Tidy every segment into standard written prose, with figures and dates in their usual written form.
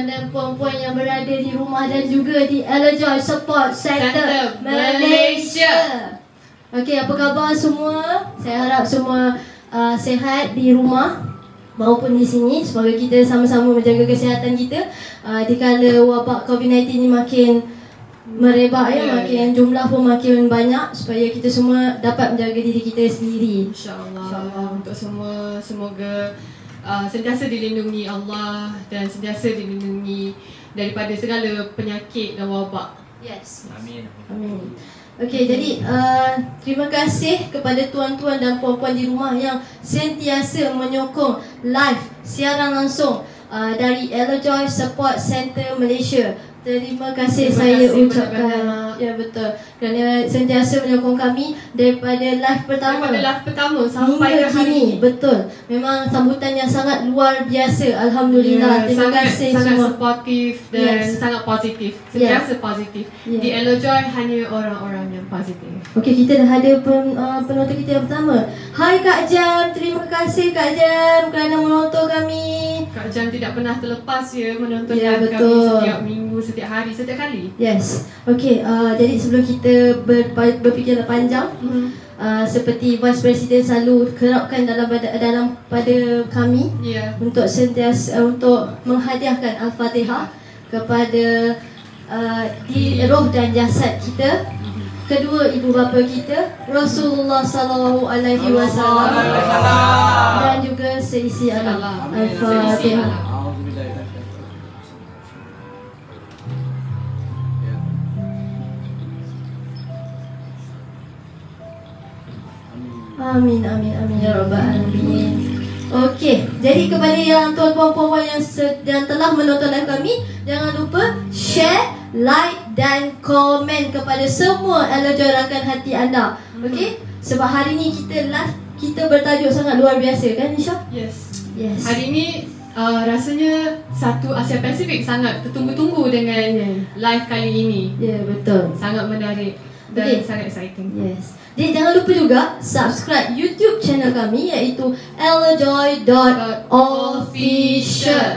tuan-tuan dan puan-puan yang berada di rumah dan juga di Elejoy Support Center Malaysia. Okey, apa khabar semua? Saya harap semua sihat di rumah maupun di sini. Semoga kita sama-sama menjaga kesihatan kita dikala wabak COVID-19 ini makin merebak makin jumlah pun makin banyak, supaya kita semua dapat menjaga diri kita sendiri. InsyaAllah. Untuk semua, semoga sentiasa dilindungi Allah dan sentiasa dilindungi daripada segala penyakit dan wabak. Yes. Amin. Amin. Okey, jadi terima kasih kepada tuan-tuan dan puan-puan di rumah yang sentiasa menyokong live siaran langsung dari Elejoy Support Center Malaysia. Terima kasih saya ucapkan. Ya, betul. Kerana sentiasa menyokong kami daripada live pertama sampai ke hari ini. Betul. Memang sambutan yang sangat luar biasa. Alhamdulillah. Terima kasih sangat semua. supportive dan sangat positif. Sentiasa positif. Di Elejoy hanya orang-orang yang positif. Okey, kita dah ada penonton kita yang pertama. Hai Kak Jam, terima kasih Kak Jam kerana menonton kami. Kak Jam tidak pernah terlepas menonton Ya, kami betul. setiap minggu, setiap hari, setiap kali. Yes. Okey, jadi sebelum kita berfikir panjang, seperti Vice President selalu kerapkan pada kami untuk sentiasa untuk menghadiahkan Al-Fatihah kepada di roh dan jasad kita, kedua ibu bapa kita, Rasulullah sallallahu alaihi wasallam, dan juga seisi alam. Al-Fatihah. Amin, amin, amin ya rabbal alamin. Okey, jadi kepada yang tuan-tuan puan-puan yang telah menonton live kami, jangan lupa share, like dan komen kepada semua Elejoy rakan hati anda. Okey, sebab hari ni kita live, kita bertajuk sangat luar biasa kan Nisha? Yes. Yes. Hari ni rasanya satu Asia Pasifik sangat tertunggu-tunggu dengan live kali ini. Ya, betul. Sangat menarik dan sangat exciting. Yes. Jadi jangan lupa juga subscribe YouTube channel kami, iaitu elejoy.official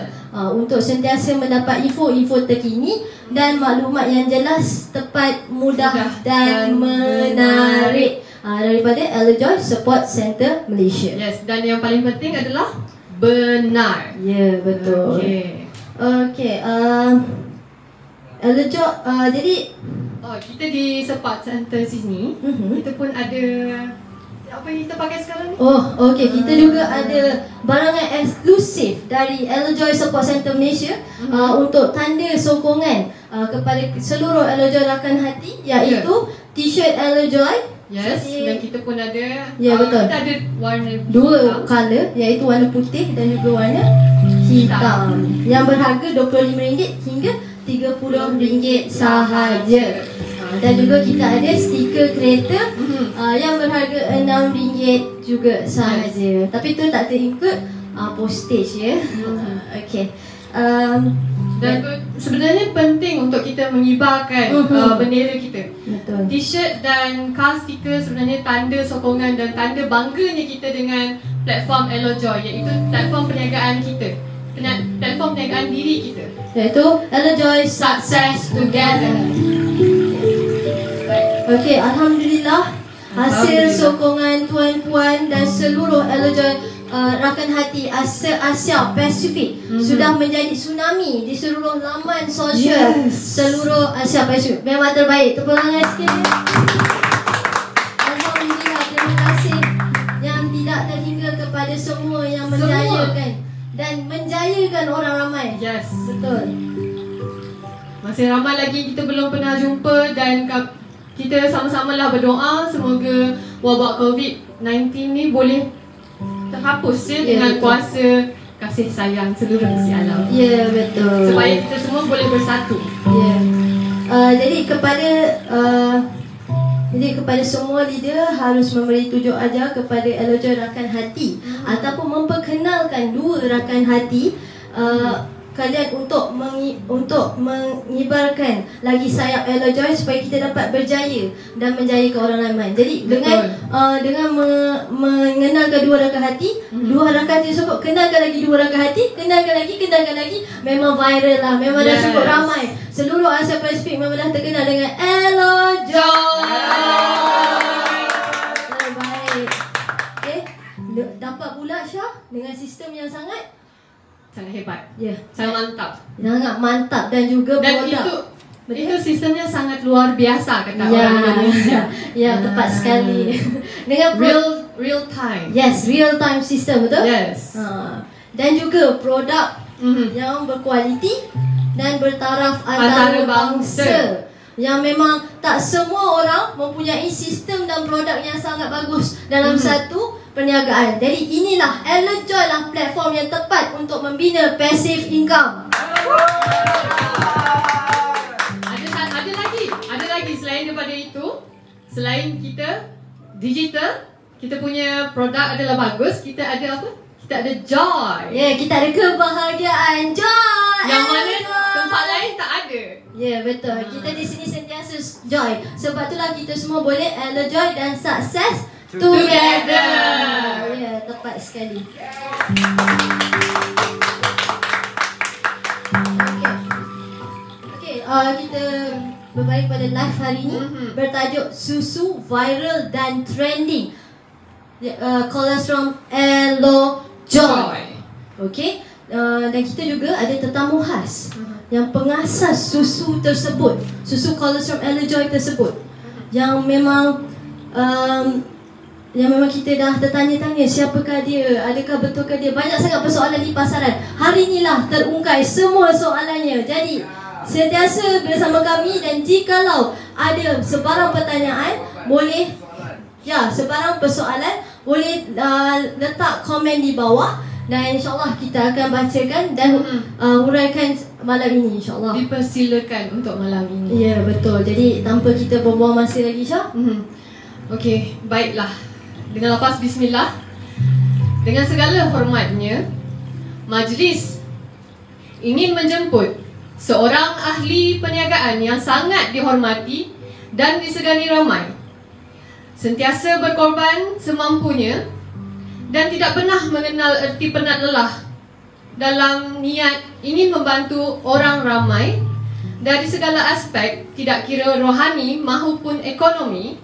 untuk sentiasa mendapat info-info terkini dan maklumat yang jelas, tepat, mudah dan menarik daripada Elejoy Support Center Malaysia. Yes, dan yang paling penting adalah benar. Ya, betul. Okey. Elejoy, jadi kita di Support Center sini, kita pun ada apa yang kita pakai sekarang ni? Okey, kita juga ada barangan eksklusif dari Elejoy Support Center Malaysia untuk tanda sokongan kepada seluruh Elejoy rakan hati, iaitu t-shirt Elejoy. Yes, dan kita pun ada betul. Kita ada warna dua color, iaitu warna putih dan juga warna hitam, yang berharga RM25 hingga RM30 sahaja. Dan juga kita ada stiker kereta yang berharga RM6 juga sahaja. Tapi tu tak ter-include postage Okey. Dan sebenarnya penting untuk kita mengibarkan bendera kita. Betul. T-shirt dan car sticker sebenarnya tanda sokongan dan tanda bangganya kita dengan platform Elejoy, iaitu platform perniagaan kita, platform perniagaan diri kita, iaitu Elejoy Success Together. Okey, Alhamdulillah, hasil sokongan tuan-puan dan seluruh Elejoy rakan hati Asia Pasifik sudah menjadi tsunami di seluruh laman sosial seluruh Asia Pasifik. Memang terbaik. Tepuk tangan sikit. Alhamdulillah, terima kasih yang tidak terhingga kepada semua yang menjayakan dan menjayakan orang ramai. Yes, betul. Masih ramai lagi kita belum pernah jumpa, dan kita sama-samalah berdoa semoga wabak COVID-19 ni boleh terhapus dengan kuasa kasih sayang seluruh isi alam. Ya, betul. Supaya kita semua boleh bersatu. Ya. Jadi kepada semua leader harus memberi tunjuk ajar kepada Elejoy rakan hati ataupun memperkenalkan dua rakan hati kalian untuk mengibarkan lagi sayap Ella Joy supaya kita dapat berjaya dan menjayakan orang lain. Jadi dengan mengenal kedua rangka hati, dua rangka hati tersebut, kenalkan lagi dua rangka hati, kenalkan lagi, memang viral lah, memang dah cukup ramai. Seluruh Asia Pasifik memang dah terkenal dengan Ella Joy. Baik. Okay. Dapat pula Syah dengan sistem yang sangat hebat. Ya. Sangat mantap. Sangat mantap dan juga dan produk. Itu sistemnya sangat luar biasa kata orang Indonesia. Ya, tepat sekali. Dengan real time. Yes, real time system, betul? Yes. Dan juga produk yang berkualiti dan bertaraf antara bangsa. Yang memang tak semua orang mempunyai sistem dan produk yang sangat bagus dalam satu perniagaan. Jadi inilah Ella Joy lah platform yang tepat untuk membina passive income. Ada lagi selain daripada itu, selain kita digital, kita punya produk adalah bagus, kita ada apa? Kita ada joy. Ya, kita ada kebahagiaan, joy. Yang mana tempat lain tak ada. Ya, betul. Kita di sini sentiasa joy. Sebab itulah kita semua boleh Ella Joy dan sukses together. Ya, tepat sekali. Okay, kita berbalik pada live hari ini bertajuk susu viral dan trending. Colostrum Ella Joy. Okay, dan kita juga ada tetamu khas yang pengasas susu tersebut, susu Colostrum Ella Joy tersebut, yang memang kita dah tertanya-tanya siapakah dia, adakah betulkah dia. Banyak sangat persoalan di pasaran. Hari inilah terungkai semua soalannya. Jadi sentiasa bersama kami, dan jikalau ada sebarang pertanyaan, boleh sebarang persoalan boleh letak komen di bawah, dan insyaAllah kita akan bacakan dan huraikan malam ini, insyaAllah. Dipersilakan untuk malam ini. Ya, betul. Jadi tanpa kita berbuang masa lagi, Syah. Okey, baiklah. Dengan lafaz bismillah, dengan segala hormatnya, majlis ingin menjemput seorang ahli perniagaan yang sangat dihormati dan disegani ramai, sentiasa berkorban semampunya dan tidak pernah mengenal erti penat lelah dalam niat ingin membantu orang ramai dari segala aspek, tidak kira rohani maupun ekonomi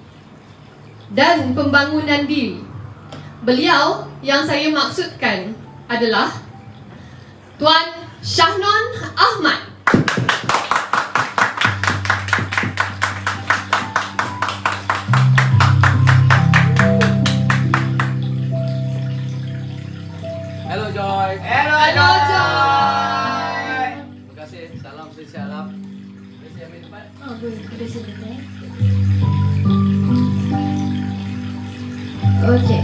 dan pembangunan diri. Beliau yang saya maksudkan adalah Tuan Shahnon Ahmad. Hello Joy. Hello Joy. Terima kasih. Salam sejahtera. Boleh ambil tempat? Boleh. Kita silakan. Okey.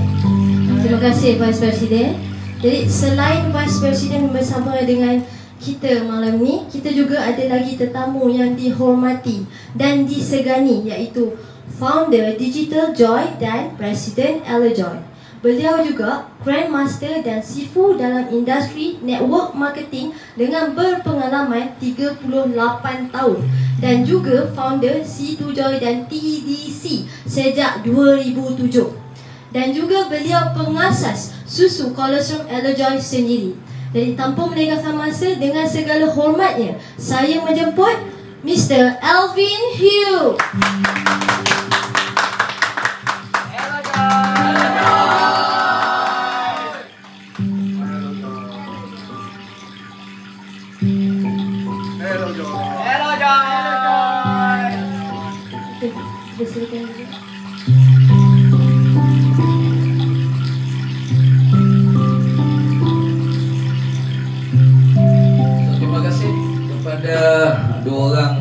Terima kasih Vice President. Jadi selain Vice President bersama dengan kita malam ni, kita juga ada lagi tetamu yang dihormati dan disegani, iaitu Founder Digital Joy dan Presiden Ella Joy. Beliau juga Grandmaster dan Sifu dalam industri network marketing dengan berpengalaman 38 tahun, dan juga founder C2 Joy dan TDC sejak 2007. Dan juga beliau pengasas susu Colostrum Ella Joy sendiri. Jadi tanpa melengahkan masa, dengan segala hormatnya, saya menjemput Mr. Alvin Hugh. Hello Joy. Hello Joy. Hello Joy. Silakan. Terima kasih kepada dua orang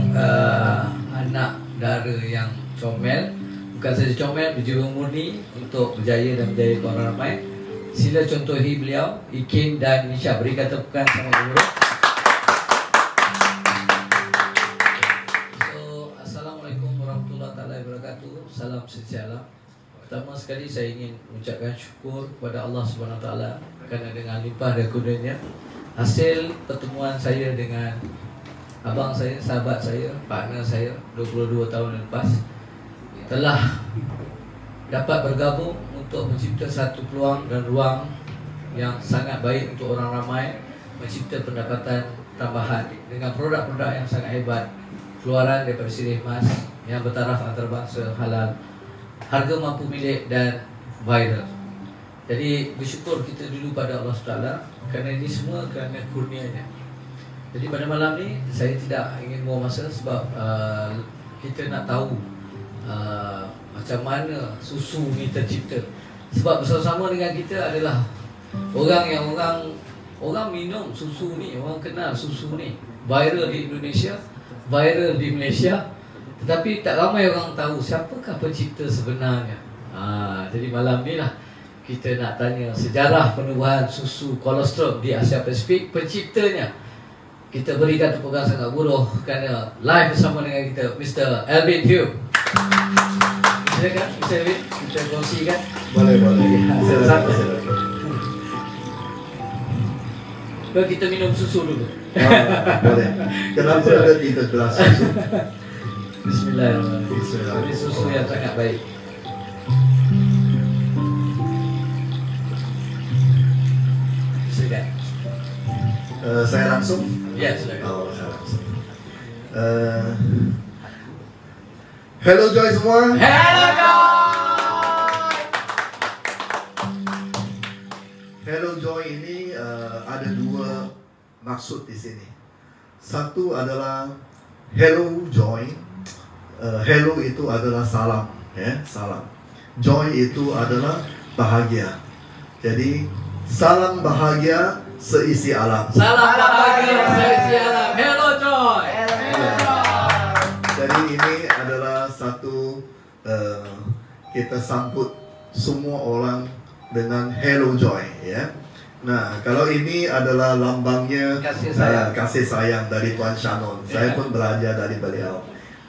anak dara yang comel. Bukan saja comel, berjiwa murni untuk berjaya dan menjadi orang ramai. Sila contohi beliau, Ikin dan Nisha. Berikan tepukan sama guru. Assalamualaikum warahmatullahi wabarakatuh. Salam sejahtera. Pertama sekali saya ingin mengucapkan syukur kepada Allah Subhanahu Wa Taala kerana dengan limpah dan kurnianya hasil pertemuan saya dengan abang saya, sahabat saya, partner saya 22 tahun lepas, telah dapat bergabung untuk mencipta satu peluang dan ruang yang sangat baik untuk orang ramai mencipta pendapatan tambahan dengan produk-produk yang sangat hebat, keluaran daripada sirih emas yang bertaraf antarabangsa, halal, harga mampu milik dan viral. Jadi bersyukur kita dulu pada Allah SWT kerana ini semua kerana kurnianya. Jadi pada malam ni saya tidak ingin buang masa sebab kita nak tahu macam mana susu ni tercipta. Sebab bersama-sama dengan kita adalah orang yang orang minum susu ni, orang kenal susu ni. Viral di Indonesia, viral di Malaysia, tetapi tak ramai orang tahu siapakah pencipta sebenarnya. Jadi malam ni lah kita nak tanya sejarah penubuhan susu kolostrum di Asia Pasifik, penciptanya. Kita berikan tepukan sangat buruh kerana live bersama dengan kita Mr. Alvin Hugh. Silakan Mr. Alvin, kita kongsikan. Boleh. Silakan. Kita minum susu dulu. Boleh. Kenapa ada 3 gelas susu? Bismillahirrahmanirrahim. Ini susu yang sangat baik. Silakan. Saya langsung? Ya, silakan. Saya langsung. Hello Joy semua. Hello Joy. Hello Joy ini ada 2 maksud di sini. Satu adalah Hello Joy. Hello itu adalah salam, ya, salam. Joy itu adalah bahagia. Jadi salam bahagia seisi alam. Salam bahagia seisi alam. Hello Joy. Jadi ini adalah satu kita sambut semua orang dengan Hello Joy, ya. Nah, kalau ini adalah lambangnya kasih sayang dari Tuan Shannon. Saya pun belajar dari beliau.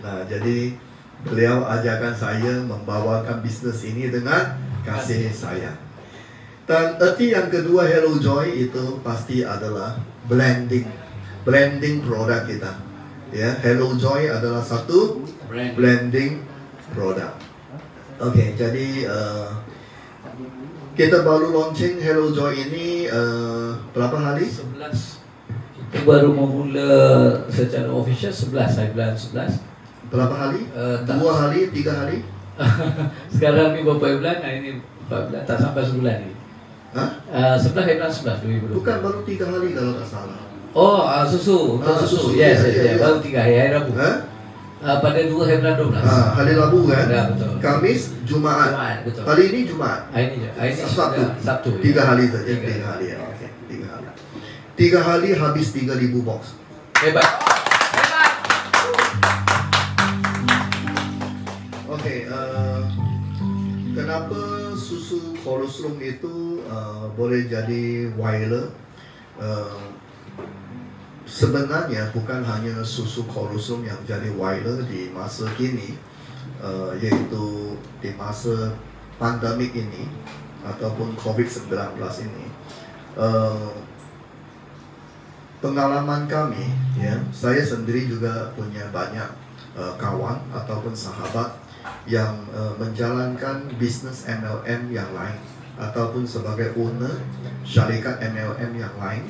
Nah, jadi beliau ajarkan saya membawakan bisnes ini dengan kasih sayang. Dan erti yang kedua Hello Joy itu pasti adalah blending produk kita. Ya, Hello Joy adalah satu blending produk. Oke, jadi kita baru launching Hello Joy ini berapa hari? 11. Kita baru memula secara official 11, bulan 11. Berapa hari? 2 hari, 3 hari? Sekarang ni berapa bulan? Ini 4 bulan, tak sampai sebulan ni. 11 bulan 11 2020. Bukan, baru 3 hari kalau tak salah. Oh, susu. Susu. Yes. Baru 3 hari Rabu. Pada 2 bulan 12. Hari Rabu kan? Ya, betul. Kamis, Jumaat. Betul. Hari ini Jumaat. Hari ini Sabtu. 3 hari saja. 3 hari. Okey, 3 hari. 3 hari habis 3,000 box. Hebat. Okey, kenapa susu kolostrum itu boleh jadi viral? Sebenarnya bukan hanya susu kolostrum yang jadi viral di masa kini, yaitu di masa pandemik ini ataupun COVID-19 ini. Pengalaman kami, ya, saya sendiri juga punya banyak kawan ataupun sahabat yang menjalankan bisnes MLM yang lain ataupun sebagai owner syarikat MLM yang lain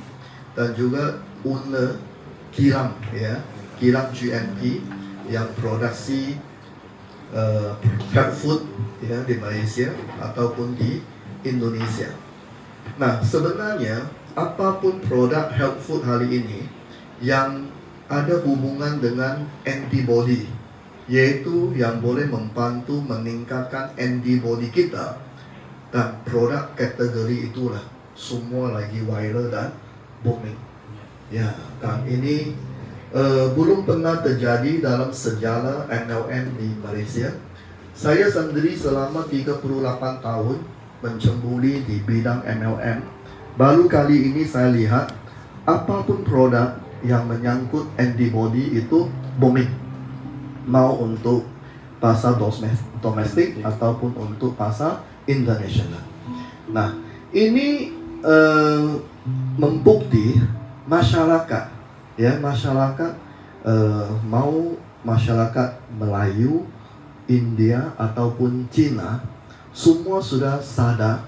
dan juga owner kilang, ya, kilang GNP yang produksi pet food, ya, di Malaysia ataupun di Indonesia. Nah, sebenarnya apapun produk health food hari ini yang ada hubungan dengan antibody, yaitu yang boleh membantu meningkatkan antibody kita, dan produk kategori itulah semua lagi viral dan booming. Ya, dan ini belum pernah terjadi dalam sejarah MLM di Malaysia. Saya sendiri selama 38 tahun mencemburi di bidang MLM. Baru kali ini saya lihat apapun produk yang menyangkut antibody itu booming. Mau untuk pasar domestik ataupun untuk pasar internasional. Nah, ini membukti masyarakat, ya masyarakat mau masyarakat Melayu, India ataupun Cina, semua sudah sadar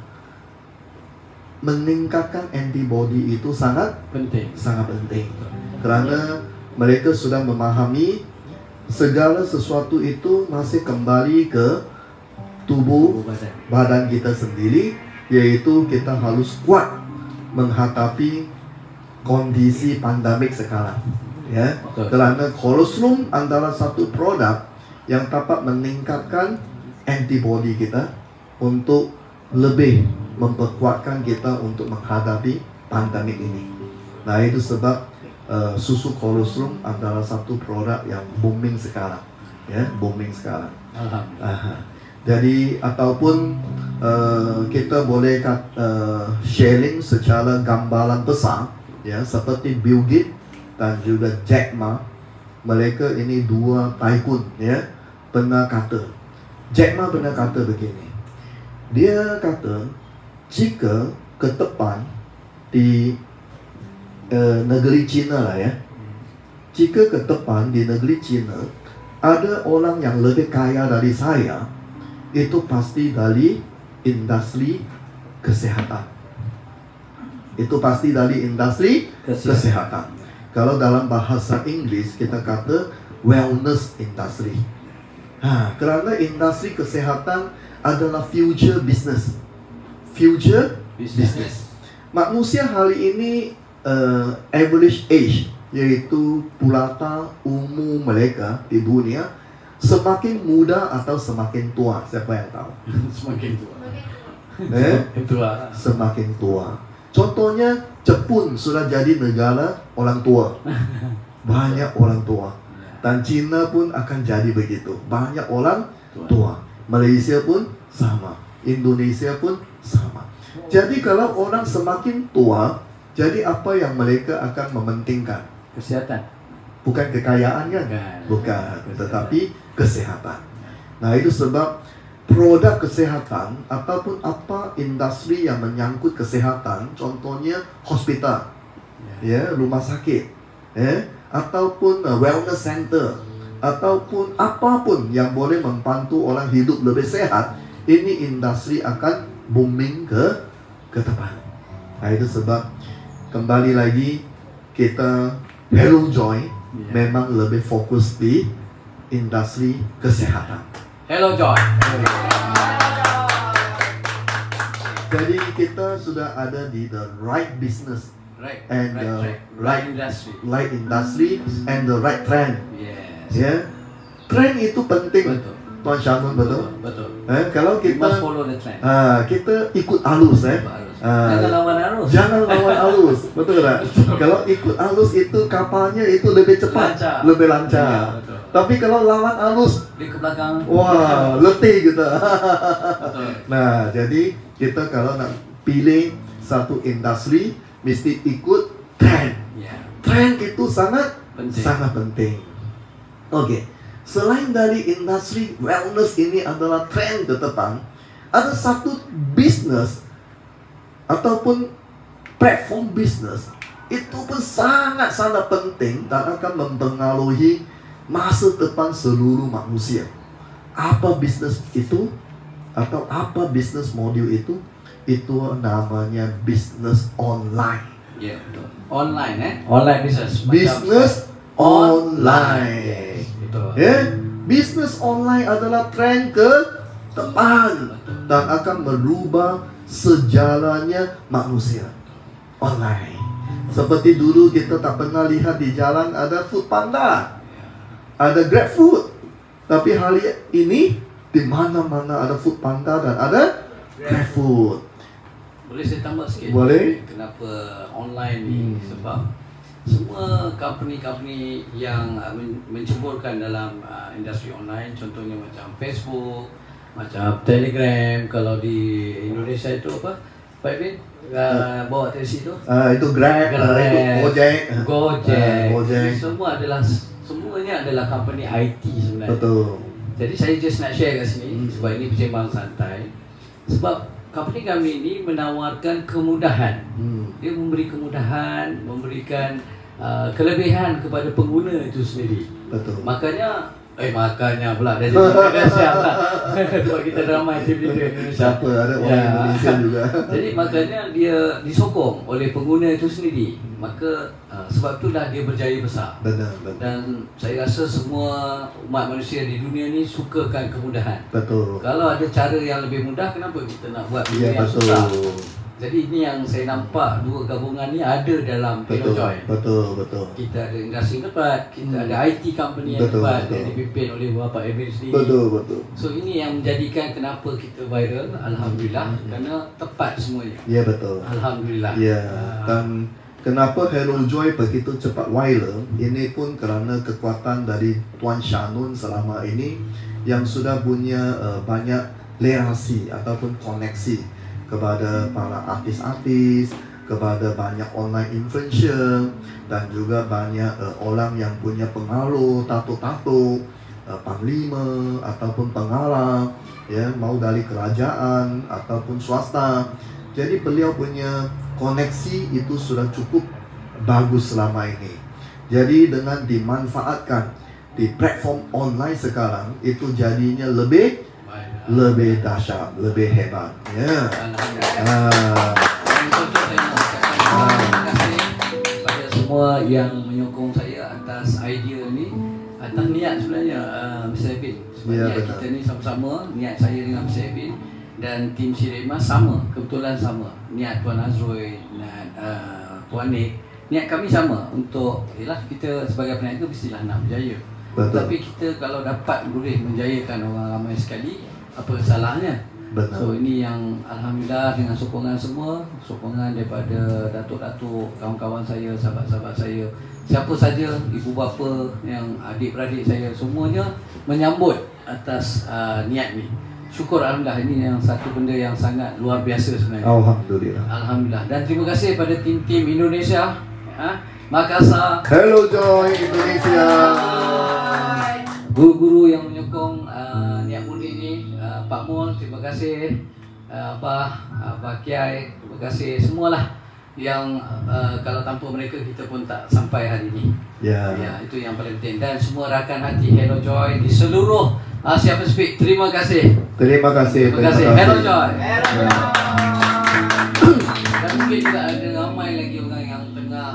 meningkatkan antibody itu sangat penting. Kerana mereka sudah memahami segala sesuatu itu masih kembali ke tubuh badan kita sendiri, yaitu kita harus kuat menghadapi kondisi pandemik sekarang. Ya, kerana kolostrum adalah satu produk yang dapat meningkatkan antibody kita untuk lebih memperkuatkan kita untuk menghadapi pandemik ini. Nah, itu sebab susu kolostrum adalah satu produk yang booming sekarang, ya, booming sekarang. Jadi ataupun kita boleh sharing secara gambaran besar, ya, seperti Bill Gates dan juga Jack Ma. Mereka ini dua tycoon, ya, pernah kata. Jack Ma pernah kata begini. Dia kata, jika ke depan di negeri China lah, ya, jika ke depan di negeri China ada orang yang lebih kaya dari saya, itu pasti dari industri kesehatan. Itu pasti dari industri kesehatan. Kalau dalam bahasa Inggris kita kata wellness industry. Kerana industri kesehatan adalah future business. Future business. Manusia hari ini average age, yaitu pulata umur mereka di dunia semakin muda atau semakin tua? Siapa yang tahu? Semakin tua. Semakin tua. Contohnya Jepun sudah jadi negara orang tua. Banyak orang tua. Dan China pun akan jadi begitu. Banyak orang tua. Malaysia pun sama. Indonesia pun sama. Jadi kalau orang semakin tua, jadi apa yang mereka akan mementingkan? Kesehatan. Bukan kekayaan kan? Bukan. Tetapi kesehatan. Nah, itu sebab produk kesehatan ataupun apa industri yang menyangkut kesehatan, contohnya hospital, ya, rumah sakit, ya, ataupun wellness center, ataupun apapun yang boleh membantu orang hidup lebih sehat, ini industri akan booming ke depan. Nah, itu sebab kembali lagi kita Hello Joy memang lebih fokus di industri kesehatan. Hello Joy. Jadi kita sudah ada di the right business, and right industry and the right trend. Yes. Ya, trend itu penting. Betul. Tuan Syamun, betul. Betul. Kalau kita must follow the trend. Kita ikut arus, Jangan lawan arus. Jangan lawan arus, betul tak? Kalau ikut arus itu kapalnya itu lebih cepat, lebih lancar. Betul. Tapi kalau lawan arus, Di ke belakang. wah, letih kita. Betul. Nah, jadi kita kalau nak pilih satu industri mesti ikut trend. Ya. Trend itu sangat Penting. Okey. Selain dari industri wellness ini adalah trend ke depan, ada satu bisnes ataupun platform bisnes itu pun sangat-sangat penting dan akan mempengaruhi masa depan seluruh manusia. Apa bisnes itu? Atau apa bisnes model itu? Itu namanya bisnes online. Ya, betul. Online, Online business. Bisnes online. Betul. Ya, bisnes online adalah tren ke depan dan akan merubah sejalannya manusia online. Seperti dulu kita tak pernah lihat di jalan ada Food Panda, ada Grab Food. Tapi hari ini di mana-mana ada Food Panda dan ada Grab Food. Boleh saya tambah sikit? Boleh. Kenapa online ni? Sebab semua company-company yang menceburkan dalam industri online, contohnya macam Facebook, macam Telegram, kalau di Indonesia itu apa? Pak Ibin bawa taksi itu? Itu Grab, itu Gojek. Semuanya adalah company IT sebenarnya. Betul. Jadi saya just nak share kat sini sebab ini percembangan santai. Sebab company kami ini menawarkan kemudahan. Dia memberi kemudahan, memberikan kelebihan kepada pengguna itu sendiri. Betul. Makanya pula dari Indonesia pula. Sebab kita ramai tim leader Indonesia. Siapa ada orang Indonesia juga. Jadi makanya dia disokong oleh pengguna itu sendiri. Maka sebab itulah dia berjaya besar. Benar. Dan saya rasa semua umat manusia di dunia ni sukakan kemudahan. Betul. Kalau ada cara yang lebih mudah, kenapa kita nak buat benda yang betul. susah? Jadi ini yang saya nampak, dua gabungan ni ada dalam HelloJoy. Betul. Kita ada industri yang tepat, kita ada IT company yang tepat yang dipimpin oleh Bapak Emil sendiri. Betul. So ini yang menjadikan kenapa kita viral, alhamdulillah, kerana tepat semuanya. Ya, betul. Alhamdulillah. Ya, dan kenapa HelloJoy begitu cepat viral? Ini pun kerana kekuatan dari Tuan Shanun selama ini yang sudah punya banyak relasi ataupun koneksi kepada para artis-artis, kepada banyak online influencer, dan juga banyak orang yang punya pengaruh, tato-tato, panglima ataupun pengarah, ya, mau dari kerajaan ataupun swasta. Jadi beliau punya koneksi itu sudah cukup bagus selama ini. Jadi dengan dimanfaatkan di platform online sekarang, itu jadinya lebih dahsyat, lebih hebat. Ya. Terima kasih kepada semua yang menyokong saya atas idea ni, atas niat sebenarnya Mr. Ebin. Sebenarnya kita ni sama-sama, niat saya dengan Mr. Ebin dan tim Sirema sama, kebetulan sama. Niat Tuan Azroy, niat Tuan Nik, niat kami sama untuk, kita sebagai peniaga mestilah nak berjaya. Tapi kita kalau dapat boleh menjayakan orang ramai sekali, apa salahnya? Benar. So ini yang alhamdulillah dengan sokongan semua, sokongan daripada datuk-datuk, kawan-kawan saya, sahabat-sahabat saya, siapa saja, ibu bapa, yang adik-beradik saya, semuanya menyambut atas niat ni. Syukur alhamdulillah, ini yang satu benda yang sangat luar biasa sebenarnya. Alhamdulillah. Dan terima kasih pada tim-tim Indonesia, Makassar, HelloJoy Indonesia, guru-guru yang menyokong niat mudik ni, Pak Mul, terima kasih, Abah Kiai, terima kasih, semualah yang kalau tanpa mereka kita pun tak sampai hari ini. Ya, itu yang paling penting. Dan semua rakan hati HelloJoy di seluruh Asia Pasifik, terima kasih. Terima kasih HelloJoy. Dan mungkin juga ada ramai lagi orang yang tengah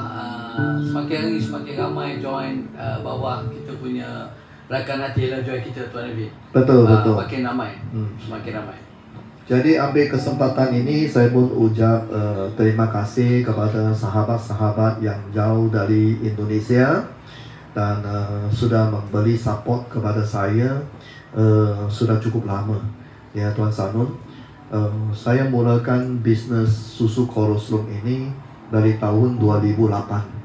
semakin hari semakin ramai join bawah kita punya rakan hati HelloJoy kita, Tuan Ebin. Betul. Makin ramai, semakin ramai. Jadi ambil kesempatan ini saya pun ucap terima kasih kepada sahabat-sahabat yang jauh dari Indonesia dan sudah memberi support kepada saya sudah cukup lama. Ya, Tuan Sanun, saya mulakan bisnes susu kolostrum ini dari tahun 2008.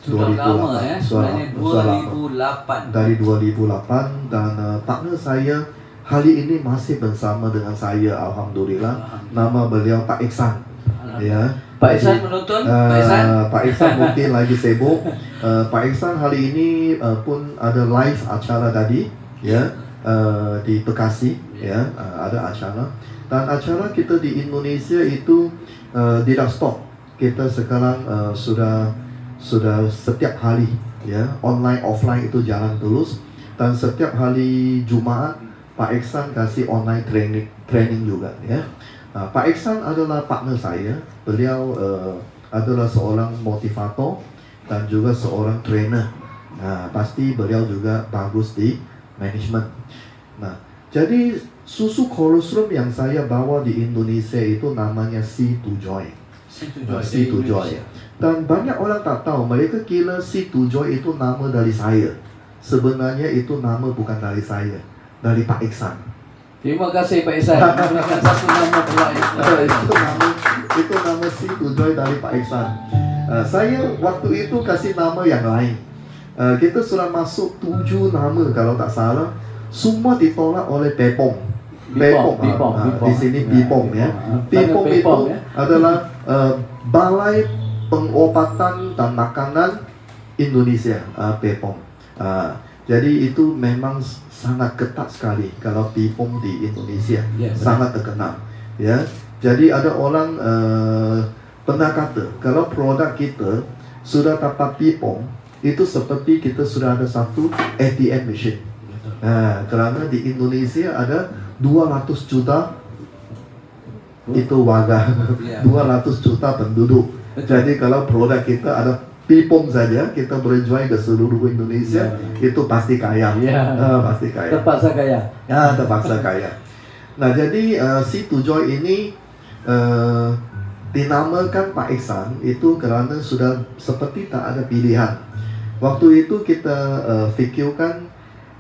Sudah lama sebenarnya 2008. Dari 2008 dan partner saya hari ini masih bersama dengan saya, alhamdulillah. Nama beliau Pak Iksan. Ya. Pak Iksan menonton? Pak Iksan mungkin lagi sibuk. Pak Iksan hari ini pun ada live acara tadi, ya, di Bekasi, ya, ada acara. Dan acara kita di Indonesia itu tidak stop. Kita sekarang sudah setiap hari, ya, online offline itu jalan terus. Dan setiap hari Jumaat Pak Iksan kasih online training juga, ya. Pak Iksan adalah partner saya. Beliau adalah seorang motivator dan juga seorang trainer. Pasti beliau juga bagus di management. Jadi susu kolostrum yang saya bawa di Indonesia itu namanya C2Joy. C2Joy. Dan banyak orang tak tahu, mereka kira C2Joy itu nama dari saya. Sebenarnya itu nama bukan dari saya, dari Pak Iksan. Terima kasih Pak Iksan. Memberikan satu nama pula. Itu nama C2Joy dari Pak Iksan. Saya waktu itu kasih nama yang lain. Kita sudah masuk 7 nama kalau tak salah. Semua ditolak oleh Bepom. Di sini Bepom, ya. Bepom itu adalah Balai Pengobatan dan Makanan Indonesia, Bepom. Jadi itu memang sangat ketat sekali kalau Bepom di Indonesia, sangat terkenal, ya. Jadi ada orang pernah kata, kalau produk kita sudah dapat pipong, itu seperti kita sudah ada satu ATM machine. Kerana di Indonesia ada 200 juta itu warga, 200 juta penduduk. Jadi kalau produk kita ada pipong saja, kita boleh jual ke seluruh Indonesia, itu pasti kaya. Pasti kaya. Terpaksa kaya. Terpaksa kaya. Nah, jadi Situ Joy ini dinamakan Pak Iksan itu kerana sudah seperti tak ada pilihan. Waktu itu kita fikirkan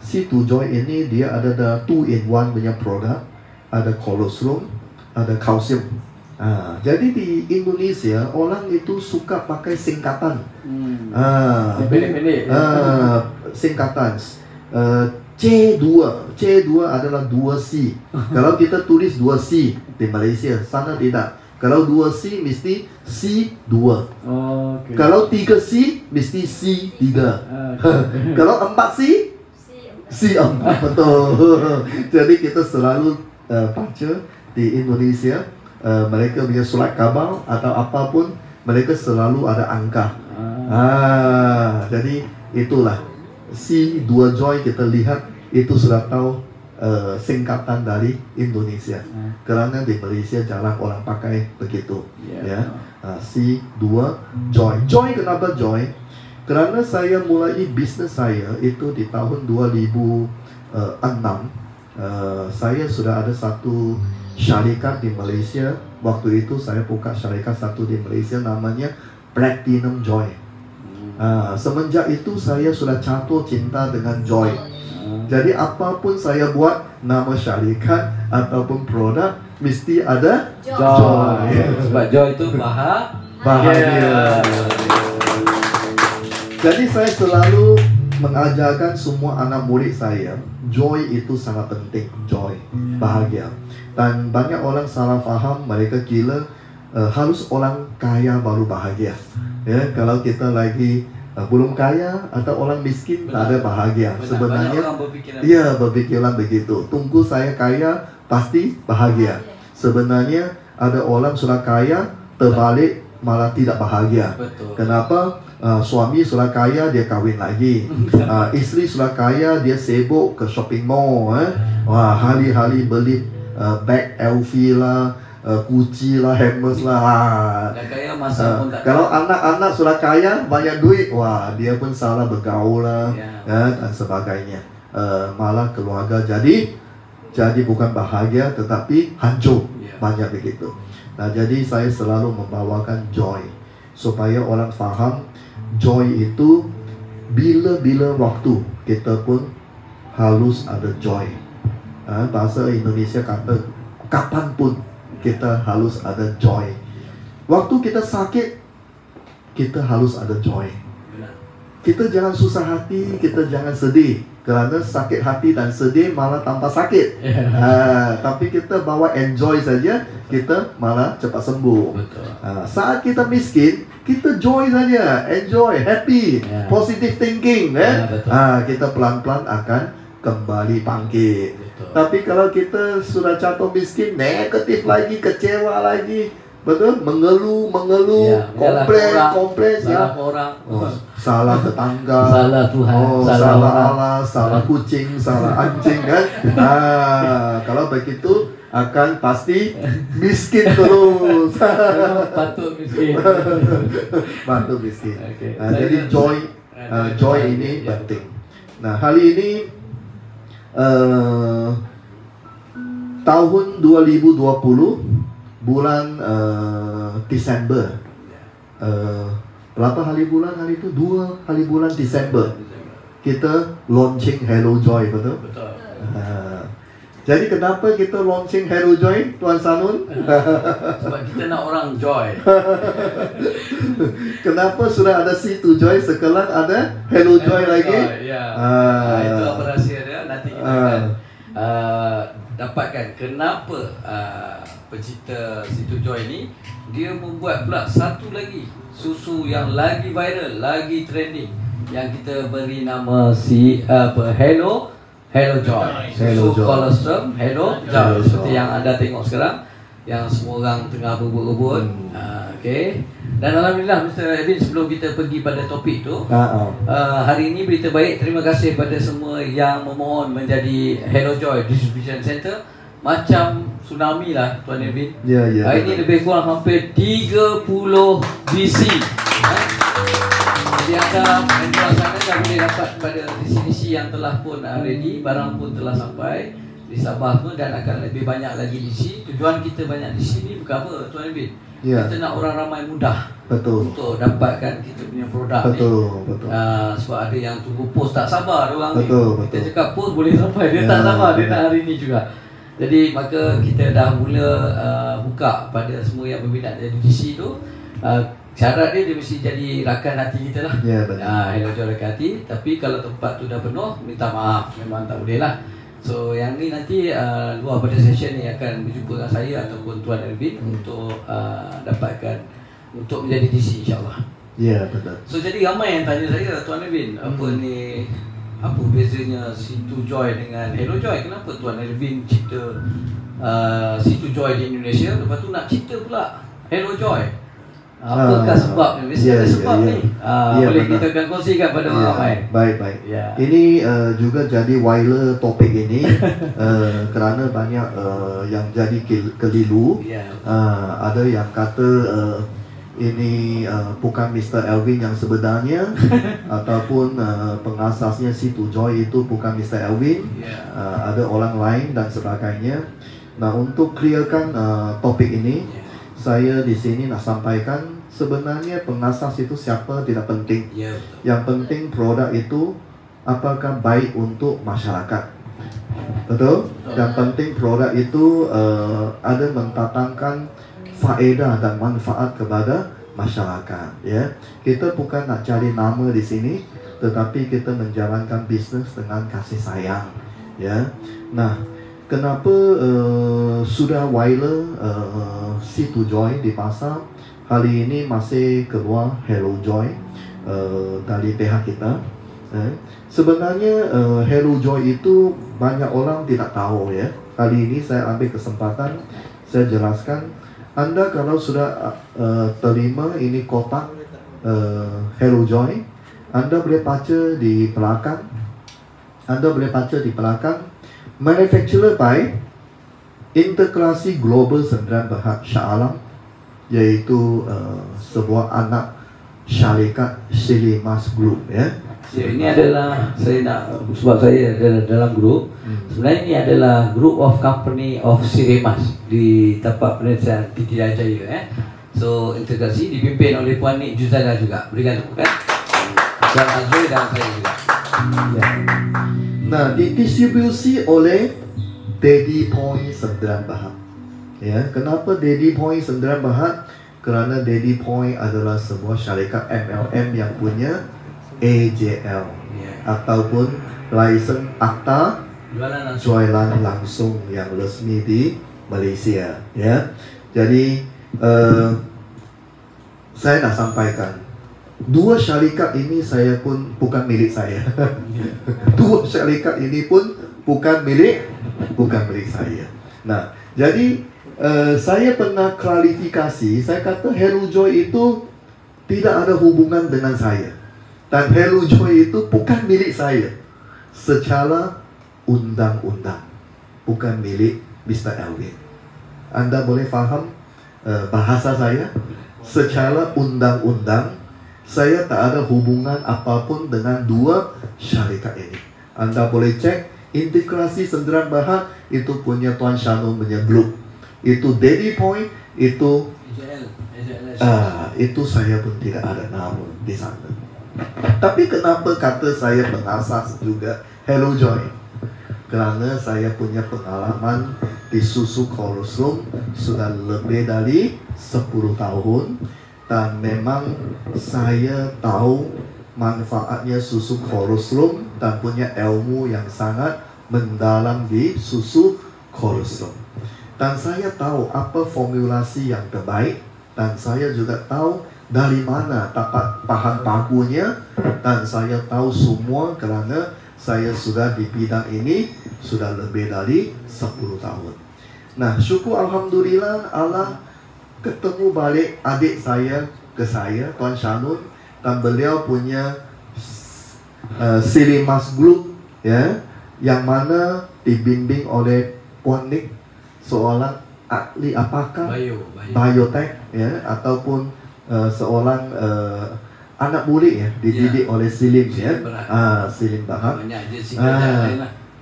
Situ Joy ini dia ada 2-in-1 punya produk, ada kolostrum, ada kalsium. Jadi di Indonesia orang itu suka pakai singkatan. Pendek-pendek. Singkatan. C2 adalah 2C. Kalau kita tulis 2C di Malaysia, sana tidak. Kalau 2C mesti C2. Kalau 3C mesti C3. Kalau 4C C4. Betul. Jadi kita selalu baca di Indonesia, mereka punya surat khabar atau apapun, mereka selalu ada angka. Jadi itulah C2 Joy, kita lihat itu sudah tahu singkatan dari Indonesia. Kerana di Malaysia jarang orang pakai begitu. C2 Joy. Joy kenapa Joy? Kerana saya mulai bisnes saya itu di tahun 2006. Saya sudah ada satu syarikat di Malaysia. Waktu itu saya buka syarikat satu di Malaysia namanya Platinum Joy. Semenjak itu saya sudah jatuh cinta dengan Joy. Jadi apapun saya buat, nama syarikat ataupun produk mesti ada Joy. Sebab Joy itu bahagia. Jadi saya selalu mengajarkan semua anak murid saya, Joy itu sangat penting. Joy, bahagia. Dan banyak orang salah faham, mereka kira harus orang kaya baru bahagia. Kalau kita lagi belum kaya atau orang miskin, tak ada bahagia. Sebenarnya berpikiran begitu. Tunggu saya kaya pasti bahagia. Sebenarnya ada orang sudah kaya terbalik malah tidak bahagia. Kenapa? Suami sudah kaya dia kahwin lagi. Isteri sudah kaya dia sibuk ke shopping mall. Hari-hari beli bag LV lah, Gucci lah, Hermes lah. Kalau anak-anak sudah kaya, banyak duit, dia pun salah bergaul lah, dan sebagainya. Malah keluarga jadi bukan bahagia tetapi hancur. Banyak begitu. Nah, jadi saya selalu membawakan Joy supaya orang faham Joy itu bila-bila waktu kita pun harus ada Joy. Bahasa Indonesia kata kapanpun kita harus ada Joy. Waktu kita sakit, kita harus ada Joy. Kita jangan susah hati, kita jangan sedih. Kerana sakit hati dan sedih malah tambah sakit. Tapi kita bawa enjoy saja, kita malah cepat sembuh. Saat kita miskin, kita joy saja, enjoy, happy, positive thinking. Kita pelan-pelan akan kembali bangkit. Tapi kalau kita sudah jatuh miskin, negatif lagi, kecewa lagi, betul? Mengeluh, komplain, salah orang, salah tetangga, salah Tuhan, salah Allah, salah kucing, salah anjing kan? Kalau begitu akan pasti miskin terus. Patut miskin. Patut miskin. Jadi joy ini penting. Nah, hari ini tahun 2020 bulan Desember, berapa hari bulan hari itu? 2 hari bulan Desember kita launching Hello Joy, betul? Jadi kenapa kita launching Hello Joy, Tuan Sanun? Sebab kita nak orang joy. Kenapa sudah ada Situ Joy, sekarang ada Hello Joy lagi? Itu apa rahsia dia? Nanti kita akan dapatkan kenapa pencipta Situ Joy ni dia membuat pula satu lagi susu yang lagi viral, lagi trending, yang kita beri nama Hello Joy. Susu kolostrum Hello Joy. Seperti yang anda tengok sekarang. yang semua orang tengah berebut-rebut. Okay. Dan alhamdulillah Mr. Edwin, sebelum kita pergi pada topik tu, hari ini berita baik. Terima kasih pada semua yang memohon menjadi Hello Joy Distribution Center. Macam tsunami lah Tuan Edwin. Hari ini lebih kurang hampir 30 BC. Jadi anda menjual sana dah boleh dapat pada destinasi yang telah pun ready. Barang pun telah sampai di Sabah pun, dan akan lebih banyak lagi di sini. Tujuan kita banyak di sini bukan apa Tuan Edwin, kita nak orang ramai mudah untuk dapatkan kita punya produk ni. Sebab ada yang tunggu post tak sabar orang ni. Kita cakap post boleh sampai, dia tak sabar, dia nak hari ni juga. Jadi maka kita dah mula buka pada semua yang berminat jadi DC tu. Syarat dia mesti jadi rakan hati kita lah. Hello Joy rakan hati. Tapi kalau tempat tu dah penuh, minta maaf, memang tak boleh lah. So yang ni nanti luar pada session ni akan berjumpa dengan saya ataupun Tuan Edwin untuk dapatkan untuk menjadi DC, insyaAllah. Betul. So jadi ramai yang tanya saya, Tuan Edwin, apa bezanya Situ Joy dengan Hello Joy? Kenapa Tuan Edwin cipta Situ Joy di Indonesia, lepas tu nak cipta pula Hello Joy? Apakah sebabnya? Mesti ada sebab ni. Boleh kita akan kongsikan pada orang ramai. Baik. Ini juga jadi viral topik ini kerana banyak yang jadi keliru. Ada yang kata ini bukan Mr. Elvin yang sebenarnya ataupun pengasasnya Situ Joy itu bukan Mr. Elvin. Ada orang lain dan sebagainya. Nah, untuk clearkan topik ini, saya di sini nak sampaikan sebenarnya pengasas itu siapa tidak penting. Yang penting produk itu apakah baik untuk masyarakat. Betul? Yang penting produk itu ada mendatangkan faedah dan manfaat kepada masyarakat. Kita bukan nak cari nama di sini, tetapi kita menjalankan bisnes dengan kasih sayang. Nah, kenapa sudah viral Situ Joy di pasar, kali ini masih keluar Hello Joy dari pihak kita. Sebenarnya Hello Joy itu banyak orang tidak tahu. Kali ini saya ambil kesempatan, saya jelaskan. Anda kalau sudah terima ini kotak Hello Joy, Anda boleh baca di belakang. Manufacturer by Integrasi Global Sdn Bhd Shah Alam, yaitu sebuah anak syarikat Silimas Group. Ini adalah, saya nak, sebab saya adalah dalam grup. Sebenarnya ini adalah Group of Company of Silimas di tapak penelitian Titi Jaya. So integrasi dipimpin oleh Puan Nik Juzana juga. Berikan tepukan. Tuan Azrul dan saya juga. Nah, didistribusi oleh Daddy Point Sdn Bhd. Kenapa Daddy Point Sdn Bhd? Kerana Daddy Point adalah sebuah syarikat MLM yang punya AJL ataupun license akta jualan langsung yang resmi di Malaysia. Jadi saya nak sampaikan, dua syarikat ini saya pun bukan milik saya. Dua syarikat ini pun bukan milik saya. Nah, jadi saya pernah klarifikasi, saya kata Hello Joy itu tidak ada hubungan dengan saya. Dan Hello Joy itu bukan milik saya secara undang-undang, bukan milik Mr. Elvin. Anda boleh faham bahasa saya? Secara undang-undang, saya tak ada hubungan apapun dengan dua syarikat ini. Anda boleh cek Integrasi Sdn Bhd itu punya Tuan Shannon punya grup. Itu Daddy Point, itu itu saya pun tidak ada nama di sana. Tapi kenapa kata saya pengasas juga Hello Joy? Kerana saya punya pengalaman di susu kolostrum sudah lebih dari 10 tahun. Dan memang saya tahu manfaatnya susu kolostrum dan punya ilmu yang sangat mendalam di susu kolostrum. Dan saya tahu apa formulasi yang terbaik. Dan saya juga tahu dari mana dapat bahan bakunya. Dan saya tahu semua kerana saya sudah di bidang ini sudah lebih dari 10 tahun. Nah, syukur Alhamdulillah Allah ketemu balik adik saya ke saya, Tuan Shanun, dan beliau punya Silimas Group, ya, yang mana dibimbing oleh Puan Nick, seorang ahli apakah biotek, ya, ataupun seorang anak murid, ya, dididik oleh Silim, ya, Silim Bahak.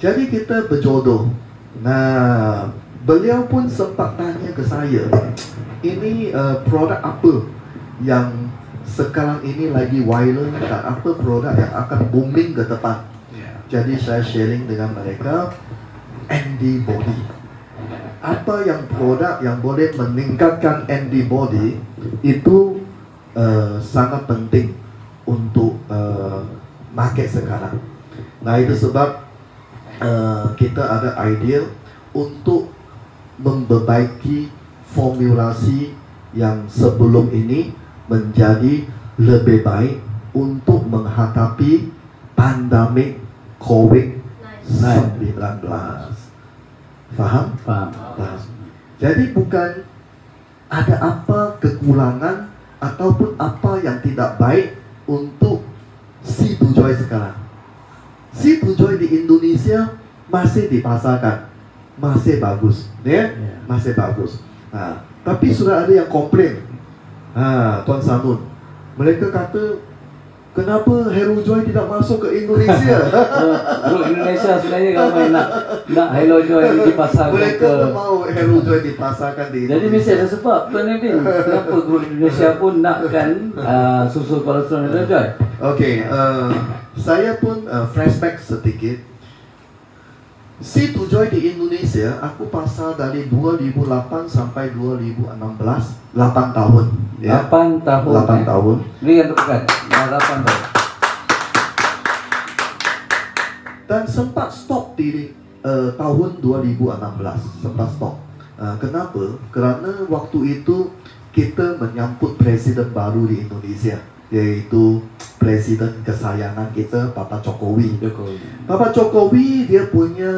Jadi kita berjodoh. Nah, beliau pun sempat tanya ke saya, ini produk apa yang sekarang ini lagi viral dan apa produk yang akan booming ke depan. Jadi saya sharing dengan mereka antibody. Apa yang produk yang boleh meningkatkan antibody itu sangat penting untuk market sekarang. Nah, itu sebab kita ada idea untuk memperbaiki formulasi yang sebelum ini menjadi lebih baik untuk menghadapi pandemik COVID-19. Faham? Faham. Jadi bukan ada apa kekurangan ataupun apa yang tidak baik untuk C2Joy sekarang. C2Joy di Indonesia masih dipasarkan, masih bagus, ya, masih bagus. Nah, tapi sudah ada yang komplain. Tuan Sanun, mereka kata, kenapa Hero Joy tidak masuk ke Indonesia? Bro, Indonesia sebenarnya ramai nak Hero Joy dipasarkan. Mereka mau Hero Joy dipasarkan di Indonesia. Jadi mesti ada sebab, Tuan Edin. Kenapa grup Indonesia pun nakkan susu kolesterol Hero Joy? Okey, saya pun flashback sedikit. C2Joy di Indonesia, aku pasar dari 2008 sampai 2016, 8 tahun. Ya. 8 tahun. 8 tahun. Ini yang tekan, 8 tahun. Dan sempat stop di tahun 2016, sempat stop. Kenapa? Kerana waktu itu kita menyambut presiden baru di Indonesia, yaitu presiden kesayangan kita, Bapak Jokowi. Bapak Jokowi dia punya